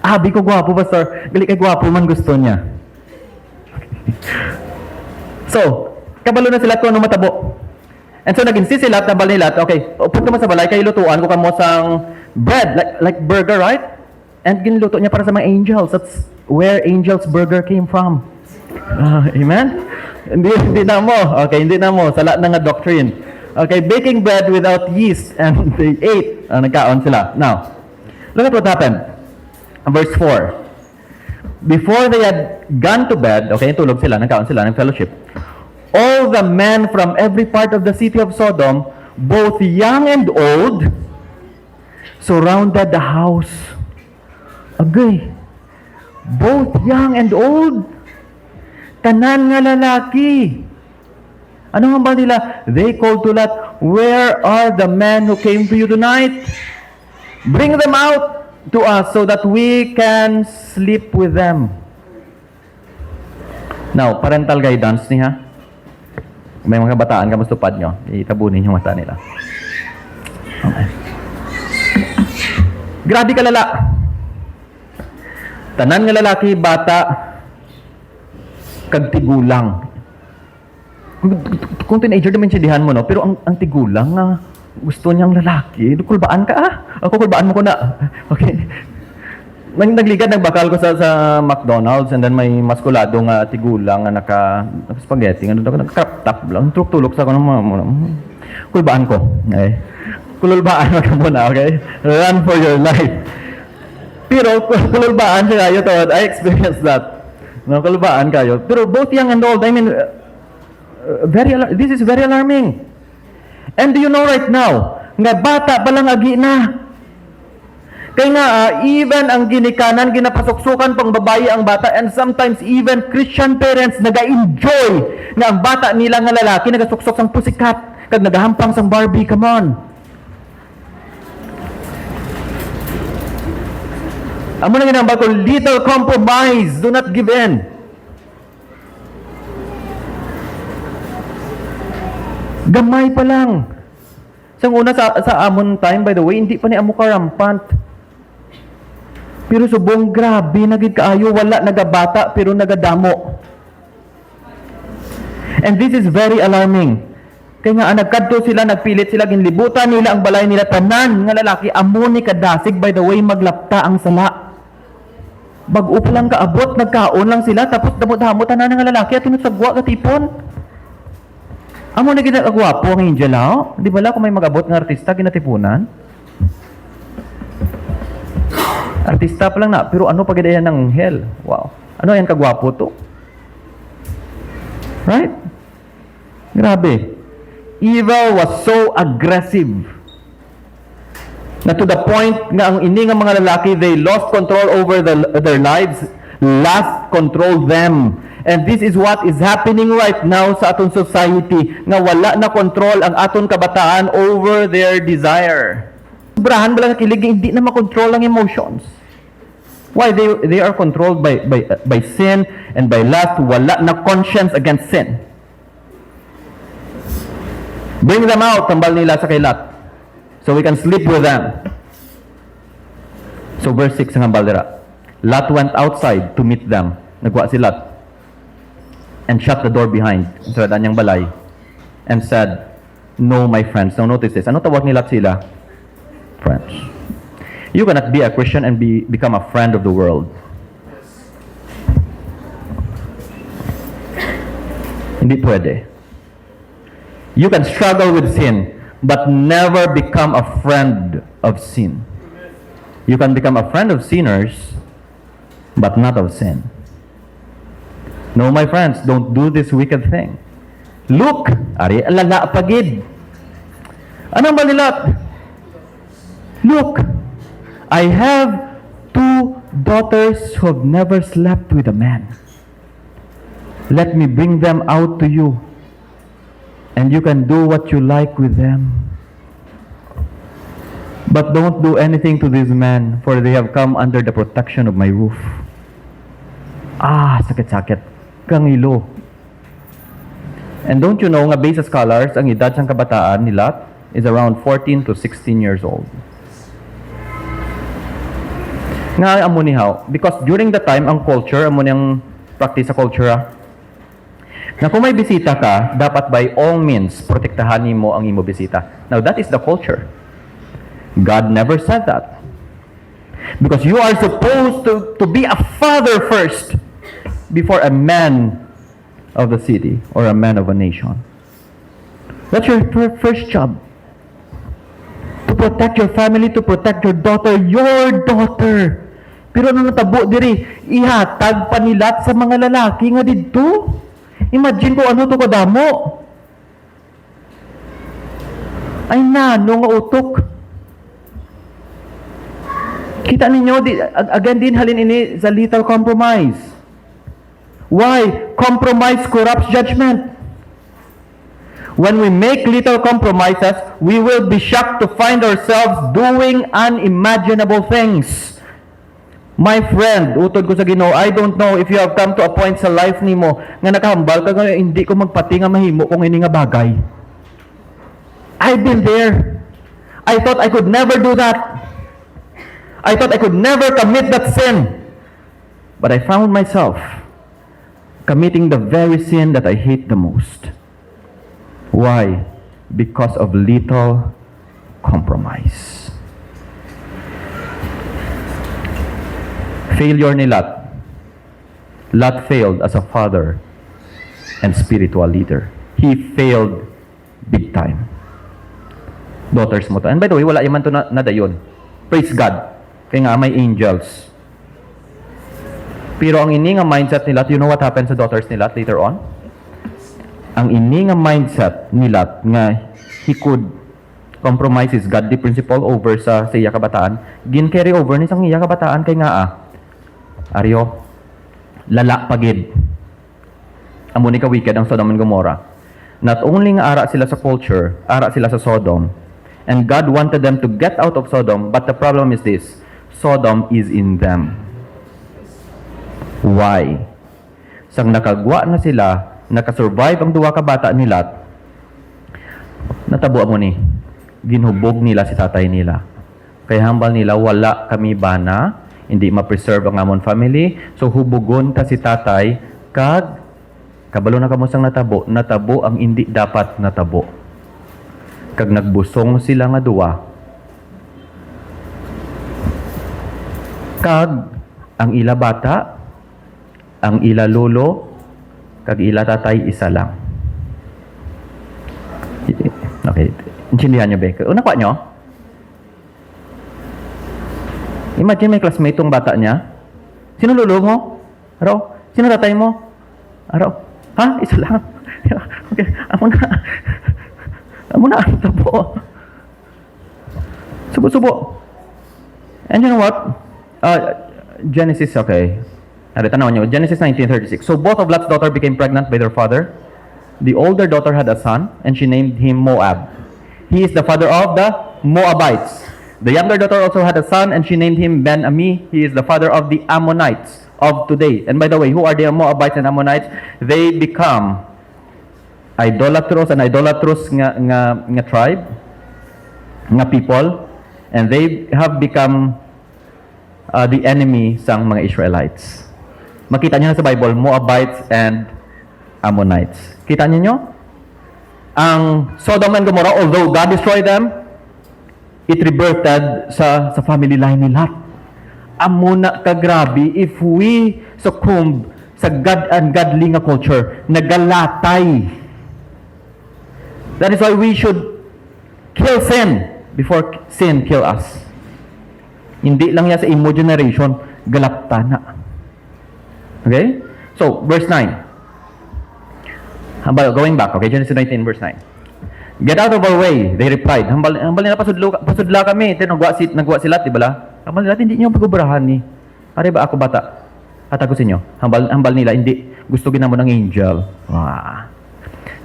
Di ko guwapo, pastor. Gali kay guwapo man gusto niya. So, kabalo na sila kung ano matabo. And so, nag-insist sila, tabal nila, okay, punta mo sa balay, kayo lutuan ko kamo sang bread, like burger, right? And ginluto niya para sa mga angels. That's where angels' burger came from. Amen? Hindi na mo. Okay, hindi na mo. Sala na nga doctrine. Okay, baking bread without yeast. And they ate. Nagkaon sila. Now, look at what happened. Verse 4. Before they had gone to bed, okay, tulog sila, nagkaon sila, nag-fellowship. All the men from every part of the city of Sodom, both young and old, surrounded the house. Agay. Both young and old. Tanan nga lalaki. Ano nga ba nila? They called to Lot, where are the men who came to you tonight? Bring them out to us so that we can sleep with them. Now, parental guidance niya. May mga bataan ka mastupad nyo, itabunin yung mata nila. Okay. Grabe ka lala. Tanan nga lalaki, bata, kag tigulang. Kung teenager naman sidihan mo, no? Pero ang tigulang nga, gusto niyang lalaki. Kulbaan ka Ako kulbaan mo ko na. Okay. Nagligad, nagbakal ko sa McDonald's and then may maskulado nga tigulang nga naka-spaghetti. Naka-crop top lang. Tulok sa ko ng mga kulbaan ko. Okay. Kululbaan mo ka muna, okay? Run for your life. Pero kululbaan siya kayo to. I experienced that. No, kulbaan kayo. Pero both young and old, I mean, this is very alarming. And do you know right now, nga bata palang agi na. Kaya nga, even ang ginikanan, ginapasuksukan pang babae ang bata, and sometimes even Christian parents naga-enjoy nga ang bata nila nga lalaki nagasuksok sang pusikat, kag nagahampang sang Barbie, come on. Amo na ginambal ko, little compromise, do not give in. Gamay pa lang. Sang una sa amon time, by the way, hindi pa ni amo karampant. Pero subong grabe, nagid kaayo, wala nagabata, pero nagadamo. And this is very alarming. Kaya nga, nagkadto sila, nagpilit sila, ginlibutan nila ang balay nila, tanan nga lalaki, amo ni kadasig, by the way, maglapta ang sala. Bago pa lang kaabot, nagkaon lang sila, tapos damot-damot tanan nga lalaki, at tinusagwa ka tipon. Amo na ginagwapo ang angel, ha? Di ba lang kung may mag-abot ng artista, ginatipunan? Artista pa lang na, pero ano pagadayan ng hell? Wow. Ano yan kagwapo to? Right? Grabe. Evil was so aggressive na to the point nga ang ini nga mga lalaki, they lost control over their lives, lust controlled them. And this is what is happening right now sa aton society, nga wala na control ang aton kabataan over their desire. Sobrahan ba lang kilig, hindi na makontrol ang emotions. Why? They are controlled by sin and by lust. Wala na conscience against sin. Bring them out, tambal nila sa kay Lot, so we can sleep with them. So verse 6 ang hambal. Lot went outside to meet them. Nagwa si Lot and shut the door behind, sa niyang balay, and said, "No, my friends." Now notice this. Ano tawag ni Lot sila? Friends. You cannot be a Christian and become a friend of the world. Hindi pwede. You can struggle with sin, but never become a friend of sin. You can become a friend of sinners, but not of sin. No, my friends, don't do this wicked thing. Look, ari alala pagid. Anong balilat? Look, I have 2 daughters who have never slept with a man. Let me bring them out to you, and you can do what you like with them. But don't do anything to these men, for they have come under the protection of my roof. Sakit-sakit. Kangilo. And don't you know, nga based sa scholars, ang edad ng kabataan ni Lot is around 14 to 16 years old. Nga amo ni how? Because during the time, ang culture, amo niyang practice sa culture, na kung may bisita ka, dapat by all means, protektahan mo ang imo bisita. Now, that is the culture. God never said that. Because you are supposed to be a father first before a man of the city or a man of a nation. That's your first job. To protect your family, to protect your daughter. Pero nung natabo diri, ihatag pa ni Lot sa mga lalaki nga didto. Imagine ko ano to kadamo. Ay nano nga utok. Kita ninyo, again din halin ini sa little compromise. Why? Compromise corrupts judgment. When we make little compromises, we will be shocked to find ourselves doing unimaginable things. My friend, utod ko sa Ginoo, I don't know if you have come to a point sa life nimo nga nakahambal ka nga hindi ko magpati nga mahimo kung ini nga bagay. I've been there. I thought I could never do that. I thought I could never commit that sin. But I found myself committing the very sin that I hate the most. Why? Because of little compromise. Failure ni Lot. Lot failed as a father and spiritual leader. He failed big time. Daughters mo to. And by the way, wala yaman to na dayon. Praise God. Kaya nga may angels. Pero ang ini nga mindset ni Lot, you know what happened sa daughters ni Lot later on? Ang ini nga mindset ni Lot nga he could compromise his godly principle over sa iya kabataan, gin-carry over ni sang iya kabataan kay nga Aryo, lala pagid. Amo ni ka wicked ang Sodom and Gomorrah. Not only nga ara sila sa culture, ara sila sa Sodom, and God wanted them to get out of Sodom, but the problem is this: Sodom is in them. Why? Sang nakagwa na sila, nakasurvive ang duwa ka bata ni Lot, natabo mo ni, ginhubog nila si tatay nila. Kaya hambal nila, wala kami bana, hindi ma-preserve ang amon family, so hubugon ta si tatay, kabalo na kamusang natabo ang hindi dapat natabo. Kag nagbusong sila nga duwa, kag ang ila bata, ang ila lolo, kag ila tatay isa lang. Okay, intindihan niyo ba? Una kwa nyo? Imagine may classmate tong bata niya. Sino lolo mo? Aro? Sino tatay mo? Aro? Ha? Isa lang. Okay, amo na, tabo. Subo-subo. And you know what? Genesis, okay. Tanaw nyo, Genesis 19:36. So both of Lot's daughter became pregnant by their father. The older daughter had a son, and she named him Moab. He is the father of the Moabites. The younger daughter also had a son, and she named him Ben-Ami. He is the father of the Ammonites of today. And by the way, who are the Moabites and Ammonites? They become idolatrous nga tribe, nga people, and they have become the enemy sang mga Israelites. Makita niyo na sa Bible, Moabites and Ammonites. Kita niyo? Ang Sodom and Gomorrah, although God destroyed them, it rebirthed sa family line ni Lot. Amuna ka grabe if we succumb sa God and godly nga culture, nagalatay. That is why we should kill sin before sin kill us. Hindi lang yan sa imo generation, galapta na. Okay? So, verse 9. Going back, okay, Genesis 19, verse 9. Get out of our way, they replied. Hambal nila pasudla kami. Nagwa sila, di bala? Hambal nila, hindi nyo pag-ubrahan ni. Ari ba ako bata? At ako sa inyo. Hambal nila, hindi. Gusto ginamo ng angel.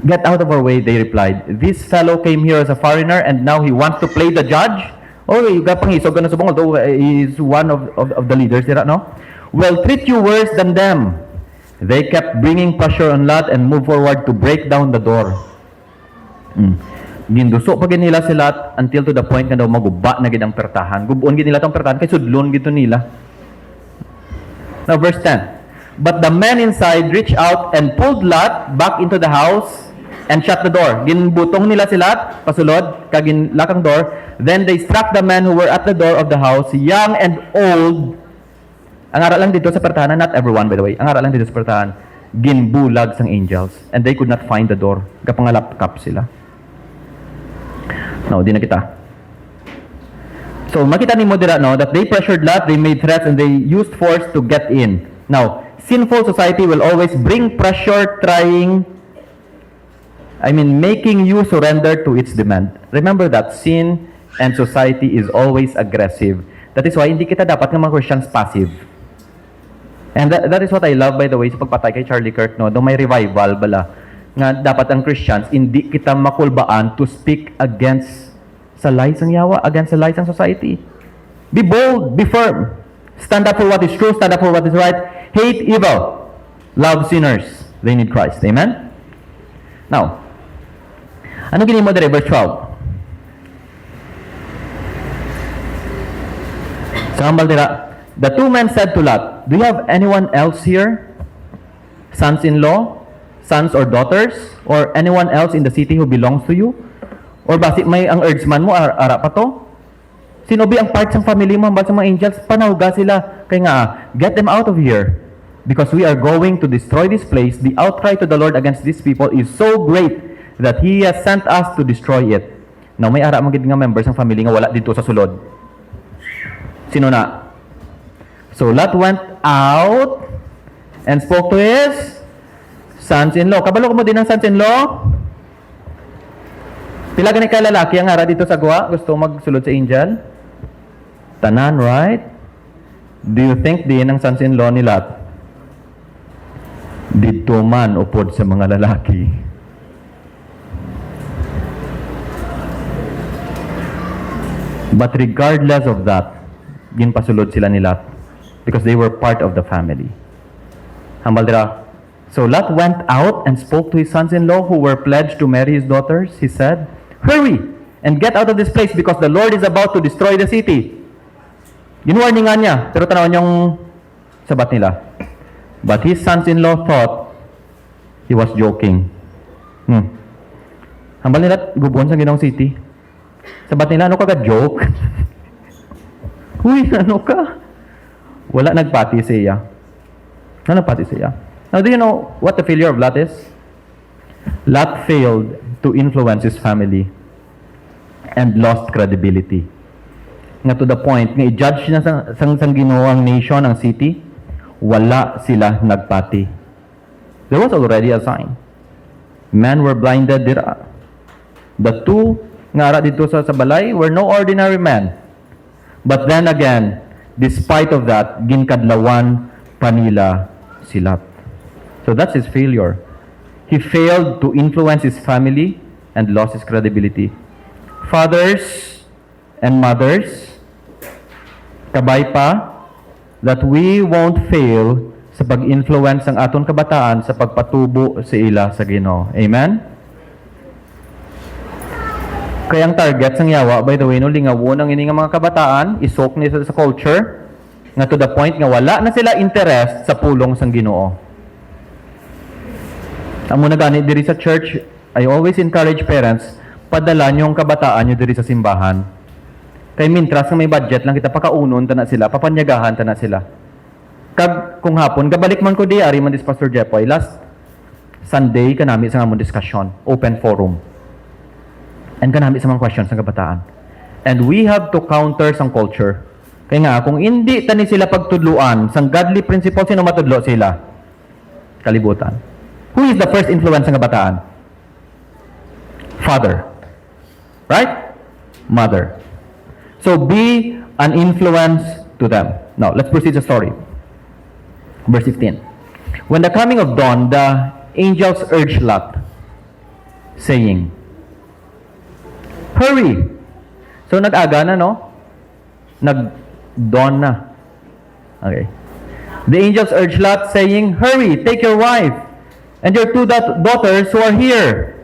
Get out of our way, they replied. This fellow came here as a foreigner and now he wants to play the judge? Oh, gapang isog na subong, although he is one of the leaders, no? Well, treat you worse than them. They kept bringing pressure on Lot and moved forward to break down the door. Ginduso pa nila si Lot until to the point nga daw maguba na gid ang pertahan. Gubon gid nila tong pertahan kay sudlon gid nila. Now verse 10. But the men inside reached out and pulled Lot back into the house and shut the door. Ginbutong nila si Lot pasulod kag ginlakang door. Then they struck the men who were at the door of the house, young and old. Ang ara lang dito sa pertahan, not everyone by the way. Ang ara lang dito sa pertahan, ginbulag sang angels and they could not find the door. Kapangalapkap sila. No, di na kita. So, makita ni mo dira, no, that they pressured Lot, they made threats, and they used force to get in. Now, sinful society will always bring pressure, making you surrender to its demand. Remember that sin and society is always aggressive. That is why hindi kita dapat ng mga Christians passive. And that is what I love, by the way, sa pagpatay kay Charlie Kirk, no, may revival bala nga dapat ang Christians hindi kita makulbaan to speak against sa lies ng yawa, against the lies ng society. Be bold, be firm. Stand up for what is true, stand up for what is right. Hate evil. Love sinners. They need Christ. Amen? Now, ano gini mo dire, verse 12? Sa hambal dira, the two men said to Lot, do you have anyone else here? Sons-in-law? Sons or daughters, or anyone else in the city who belongs to you? Or basi may ang herdsman mo, ara pa to? Sinobi ang part ng family mo, sa mga angels, panawga sila. Kaya nga, get them out of here. Because we are going to destroy this place. The outcry to the Lord against these people is so great that He has sent us to destroy it. Now, may ara magiging nga members ng family nga wala dito sa sulod. Sino na? So, Lot went out and spoke to his sons-in-law. Kabalo mo din ang sons-in-law? Pila gani ka lalaki ang ara dito sa gwa? Gusto magsulod sa angel? Tanan, right? Do you think din ang sons-in-law ni Lot? Dito man upod sa mga lalaki. But regardless of that, ginpasulod sila ni Lot because they were part of the family. Hambal dira. So Lot went out and spoke to his sons-in-law who were pledged to marry his daughters. He said, hurry and get out of this place because the Lord is about to destroy the city. Ginwarningan niya, pero tanawan yung sabat nila. But his sons-in-law thought he was joking. Hambal nila, gubon sa Ginoong City. Sabat nila, ano ka joke? Uy, ano ka? Wala nagpati siya. Ano nagpati siya? Now, do you know what the failure of Lot is? Lot failed to influence his family and lost credibility. Nga to the point, nga i-judge na sang ginawang nation, ang city, wala sila nagpati. There was already a sign. Men were blinded dira. The two nga ara dito sa balay were no ordinary men. But then again, despite of that, ginkadlawan panila si Lot. So that's his failure. He failed to influence his family and lost his credibility. Fathers and mothers, kabay pa, that we won't fail sa pag-influence ng aton kabataan sa pagpatubo sa ila sa Ginoo. Amen? Kaya ang target sang yawa, by the way, no, lingawon ang ini nga mga kabataan, isok nila sa culture, nga to the point nga wala na sila interest sa pulong sang Ginoo. Amo na gani diri sa church, I always encourage parents, padala niyo ang kabataan niyo diri sa simbahan. Kay mintras nga may budget lang kita pakaunon ta na sila, papanyagahan ta na sila. Kag kung hapon gabalik man ko di ari man dis Pastor Jepoy last Sunday kanami sa among discussion, open forum. And kanami sa mga questions ng kabataan. And we have to counter sang culture. Kaya nga kung hindi tani sila pagtudluan sang godly principles, sino matudlo sila? Kalibutan. Who is the first influence ng kabataan? Father. Right? Mother. So be an influence to them. Now, let's proceed the story. Verse 15. When the coming of dawn, the angels urged Lot, saying, hurry! So, nag-aga na, no? Nag-dawn na. Okay. The angels urged Lot, saying, hurry, take your wife and your two daughters who are here,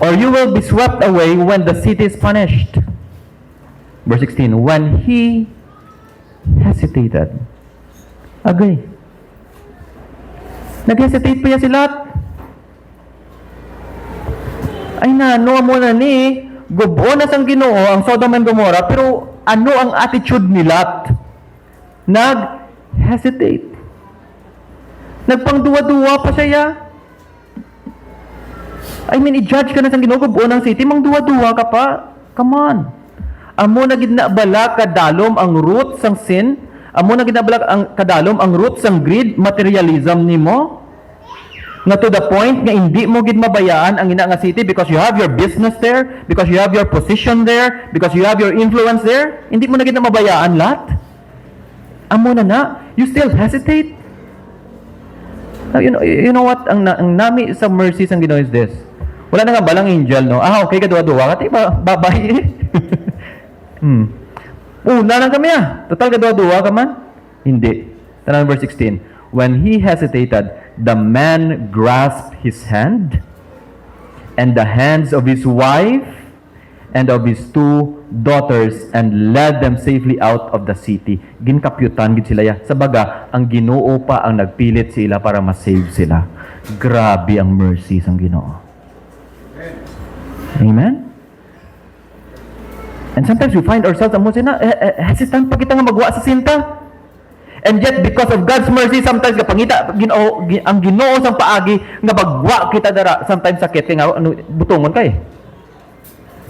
or you will be swept away when the city is punished. Verse 16. When he hesitated, agay. Nag-hesitate pa yan si Lot. Ay na, no mo na ni, gubo na sang Ginoo ang Sodom and Gomorrah, pero ano ang attitude ni Lot? Nag-hesitate. Nagpangduwa-duwa pa siya. I mean, i-judge ka na sang Ginoo, gubo ng city, mangduwa-duwa ka pa. Come on. Amo na ginabala kadalom ang root sang sin. Amo na ginabala ang kadalom ang root sang greed, materialism nimo. Nga to the point nga hindi mo gid mabayaan ang ina nga city because you have your business there, because you have your position there, because you have your influence there. Hindi mo na gid na mabayaan lahat. Amo na, you still hesitate. Now, you know what ang nami sa mercy sang Ginoo is this. Wala na nga balang angel, no? Okay, kadua-dua kati babay. Una lang kami Total kadua-dua ka man? Hindi. Tanang verse 16. When he hesitated, the man grasped his hand and the hands of his wife and of his two daughters and led them safely out of the city. Ginkapyutan gid sila ya. Sa baga, ang Ginoo pa ang nagpilit sila para ma-save sila. Grabe ang mercy sang Ginoo. Amen? And sometimes we find ourselves hesitant pa kita nga magwa sa sinta. And yet, because of God's mercy, sometimes kapangita ang Ginoo sang paagi nga bagwa kita dara, sometimes sakit nga butongon kay.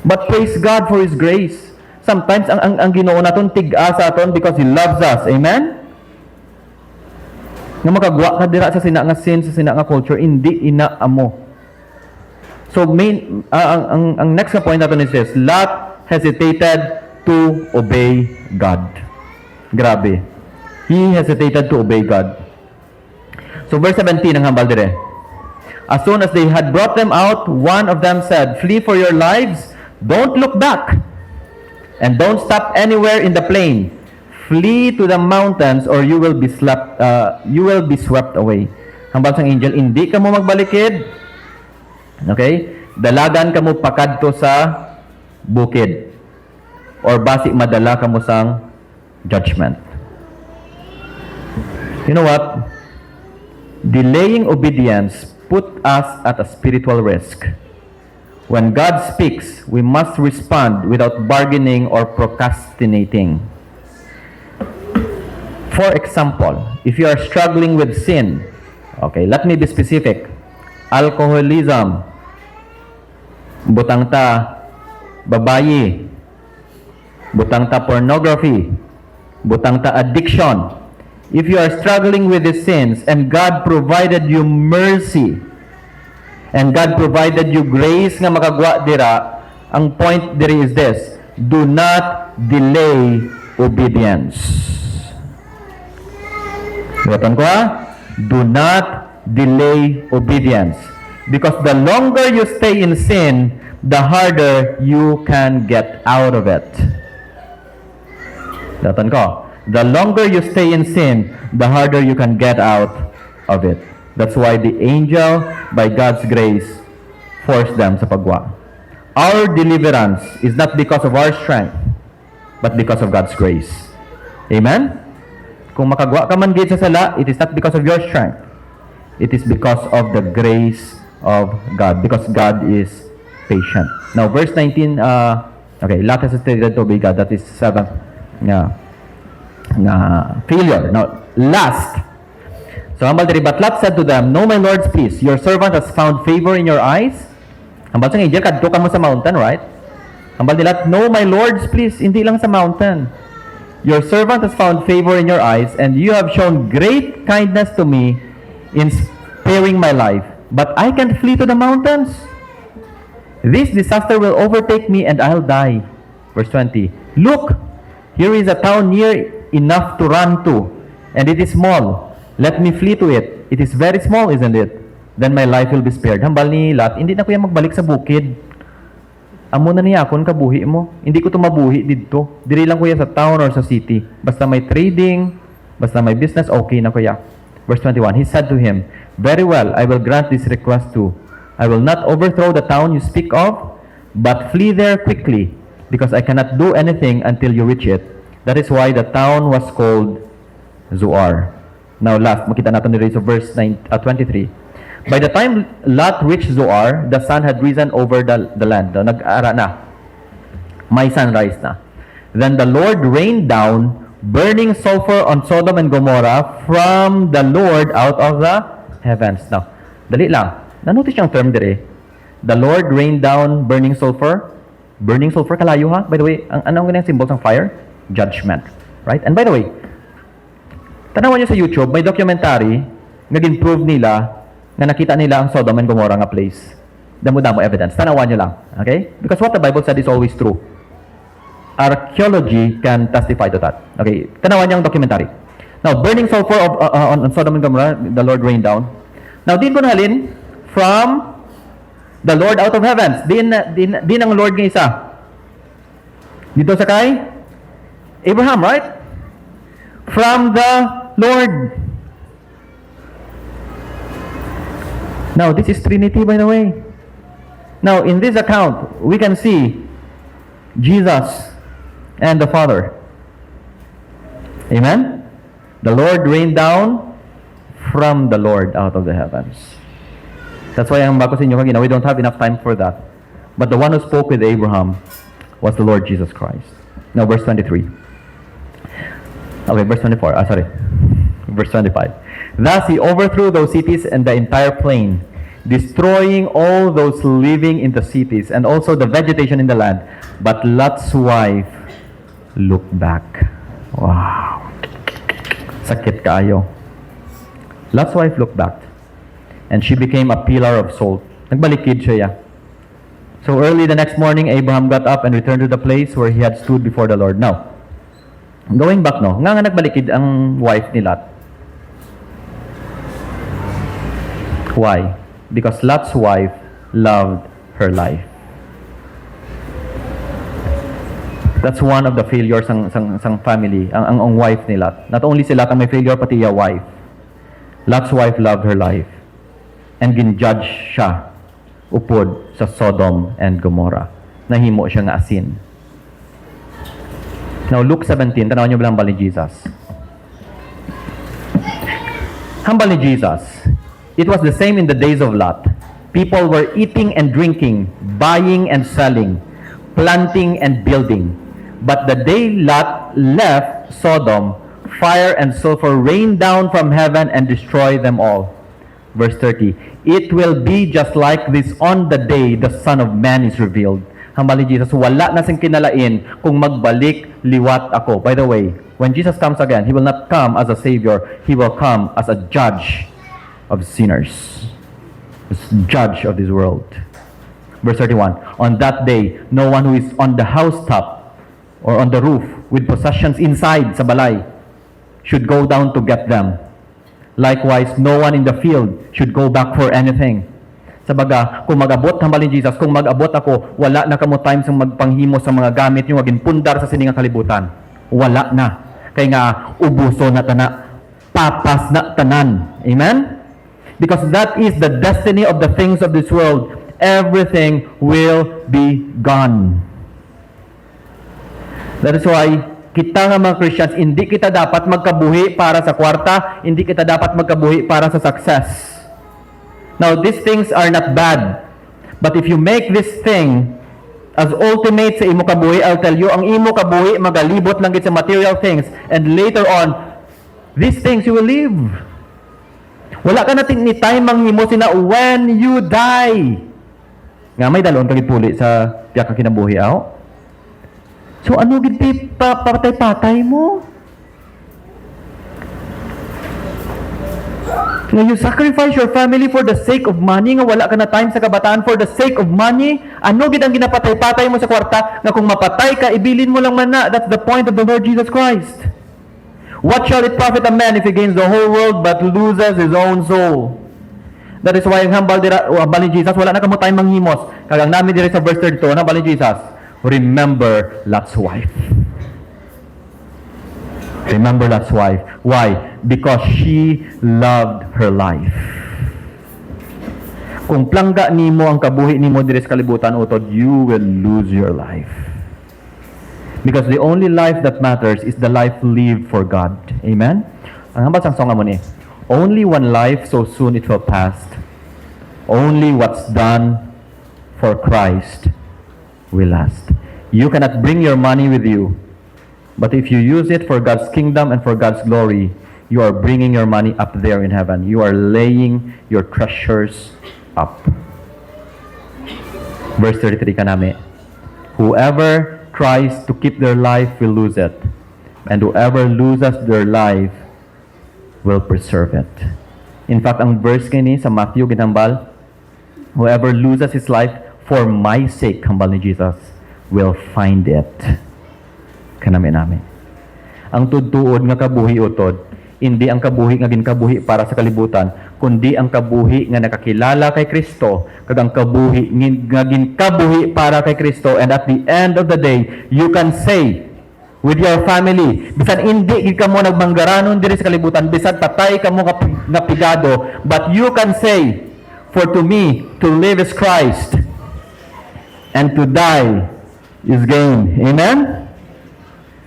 But praise God for His grace. Sometimes ang Ginoo naton tig-a sa aton because He loves us. Amen? Nga makagwa ka dira sa sina nga sin, sa sina nga culture, hindi ina amo. So ang next na point natin is this: Lot hesitated to obey God. Grabe. He hesitated to obey God. So verse 17 ang hambal dire. As soon as they had brought them out, one of them said, "Flee for your lives. Don't look back. And don't stop anywhere in the plain. Flee to the mountains or you will be swept away." Hambal sang angel, hindi ka mo magbalikid. Okay? Dalagan ka mo pakadto sa bukid. Or basi madala ka mo sang judgment. You know what? Delaying obedience put us at a spiritual risk. When God speaks, we must respond without bargaining or procrastinating. For example, if you are struggling with sin, okay, let me be specific. Alcoholism, butang ta babayi, butang ta pornography, butang ta addiction. If you are struggling with these sins and God provided you mercy And God provided you grace nga makagwa dira. Ang point diri is this: do not delay obedience. Iwaton ko ha? Do not delay obedience. Because the longer you stay in sin, the harder you can get out of it. Iwaton ko. The longer you stay in sin, the harder you can get out of it. That's why the angel, by God's grace, forced them sa pagwa. Our deliverance is not because of our strength, but because of God's grace. Amen? Kung makagwa ka man gid sa sala, it is not because of your strength. It is because of the grace of God. Because God is patient. Now, verse 19, okay, Lot has stated to be God. That is 7th failure. Now, last. So, hambal diri, but Lot said to them, "No, my lords, please. Your servant has found favor in your eyes." Hambal sa angel, kadto ka mo sa mountain, right? Hambal nila, "No, my lords, please. Hindi lang sa mountain. Your servant has found favor in your eyes, and you have shown great kindness to me in sparing my life. But I can flee to the mountains. This disaster will overtake me, and I'll die." Verse 20. "Look, here is a town near enough to run to, and it is small. Let me flee to it. It is very small, isn't it? Then my life will be spared." Hambal ni Lot, hindi na kuya magbalik sa bukid. Amo na niya akon kabuhi mo. Hindi ko tumabuhi dito. Diri lang kuya sa town or sa city. Basta may trading, basta may business, okay na kuya. Verse 21, he said to him, "Very well, I will grant this request too. I will not overthrow the town you speak of, but flee there quickly, because I cannot do anything until you reach it." That is why the town was called Zoar. Now last, makita natin dito sa verse 23. By the time Lot reached Zoar, the sun had risen over the land. Nag-ara na. May sunrise na. Then the Lord rained down burning sulfur on Sodom and Gomorrah from the Lord out of the heavens. Now, dali lang. Na-notice yung term dire. The Lord rained down burning sulfur. Burning sulfur, kalayo ha? By the way, anong ganyan symbols ng fire? Judgment. Right? And by the way, tanawan nyo sa YouTube, may documentary nga gin-prove nila na nakita nila ang Sodom and Gomorrah nga place. Damo-damo evidence. Tanawan nyo lang. Okay? Because what the Bible said is always true. Archaeology can testify to that. Okay? Tanawan nyo ang documentary. Now, burning sulfur on Sodom and Gomorrah, the Lord rained down. Now, din ko nahalin from the Lord out of heavens. Din ang Lord nga isa. Dito sa kay Abraham, right? From the Lord. Now, this is Trinity, by the way. Now, in this account, we can see Jesus and the Father. Amen? The Lord rained down from the Lord out of the heavens. That's why ang bako sa inyo kagina, we don't have enough time for that. But the one who spoke with Abraham was the Lord Jesus Christ. Now, verse 23. Okay, verse 24. Verse 25. Thus he overthrew those cities and the entire plain, destroying all those living in the cities and also the vegetation in the land. But Lot's wife looked back. Wow. Sakit kaayo. Lot's wife looked back, and she became a pillar of salt. Nagbalikid siya. So early the next morning, Abraham got up and returned to the place where he had stood before the Lord. Now, going back, no, nga nagbalikid ang wife ni Lot. Why? Because Lot's wife loved her life. That's one of the failures sang family, ang wife ni Lot. Not only si Lot ang may failure, pati yung wife. Lot's wife loved her life. And ginjudge siya upod sa Sodom and Gomorrah. Nahimo siya nga asin. Now, Luke 17, tanawan nyo ba lang ni Jesus? Hambal ni Jesus. It was the same in the days of Lot. People were eating and drinking, buying and selling, planting and building. But the day Lot left Sodom, fire and sulfur rained down from heaven and destroyed them all. Verse 30, it will be just like this on the day the Son of Man is revealed. Hambal ni Jesus, wala na sing kinalain kung magbalik liwat ako. By the way, when Jesus comes again, He will not come as a Savior. He will come as a judge of sinners. judge of this world. Verse 31, on that day, no one who is on the housetop or on the roof with possessions inside sa balay should go down to get them. Likewise, no one in the field should go back for anything. Sabaga, kung mag-abot hambalin Jesus, kung mag-abot ako, wala na kamo time sa magpanghimo sa mga gamit yung agin pundar sa siningang kalibutan. Wala na. Kaya nga, ubuso na tana, papas na tanan. Amen? Because that is the destiny of the things of this world. Everything will be gone. That is why, kita nga mga Christians, hindi kita dapat magkabuhi para sa kwarta, hindi kita dapat magkabuhi para sa success. Now, these things are not bad. But if you make this thing as ultimate sa imo kabuhi, I'll tell you, ang imo kabuhi, magalibot lang gid sa material things. And later on, these things you will leave. Wala ka natin ni time manghimo sina when you die. Nga may dalon kagid puli sa tiya ka kinabuhi aw. So ano gid patay-patay mo? Nga you sacrifice your family for the sake of money, nga wala ka na time sa kabataan for the sake of money. Ano gid ang ginapatay-patay mo sa kwarta nga kung mapatay ka ibilin mo lang man na. That's the point of the Lord Jesus Christ. What shall it profit a man if he gains the whole world but loses his own soul? That is why ang hambal ni Jesus, wala na kamo tayong manghimos. Kagang namin diri sa verse 32, hambal ni Jesus, remember Lot's wife. Remember Lot's wife. Why? Because she loved her life. Kung plangga nimo ang kabuhi nimo diri sa kalibutan utod, you will lose your life. Because the only life that matters is the life lived for God. Amen? Ang hambal sang songa mo ni, only one life, so soon it will pass. Only what's done for Christ will last. You cannot bring your money with you, but if you use it for God's kingdom and for God's glory, you are bringing your money up there in heaven. You are laying your treasures up. Verse 33 kanami, whoever tries to keep their life will lose it, and whoever loses their life will preserve it. In fact, ang verse kini sa Matthew ginambal, whoever loses his life for my sake, hambal ni Jesus, will find it. Kanami namin. Ang tudtuod nga kabuhi utod, hindi ang kabuhi nga ginkabuhi para sa kalibutan, kundi ang kabuhi nga nakakilala kay Kristo, kag ang kabuhi nga ginkabuhi para kay Kristo, and at the end of the day, you can say with your family, bisan hindi ka mo nagmanggaranon diri sa kalibutan, bisan patay ka mo nga pigado, but you can say, for to me, to live is Christ, and to die is gain. Amen?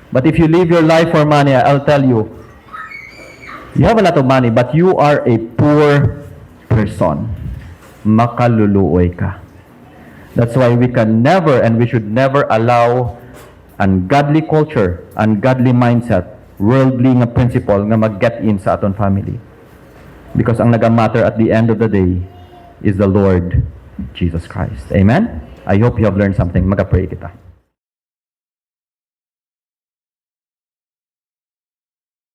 But if you live your life for money, I'll tell you, you have a lot of money, but you are a poor person. Makaluluoy ka. That's why we can never and we should never allow ungodly culture, ungodly mindset, worldly nga principle nga mag-get in sa aton family. Because ang nagamatter at the end of the day is the Lord Jesus Christ. Amen? I hope you have learned something. Mag-pray kita.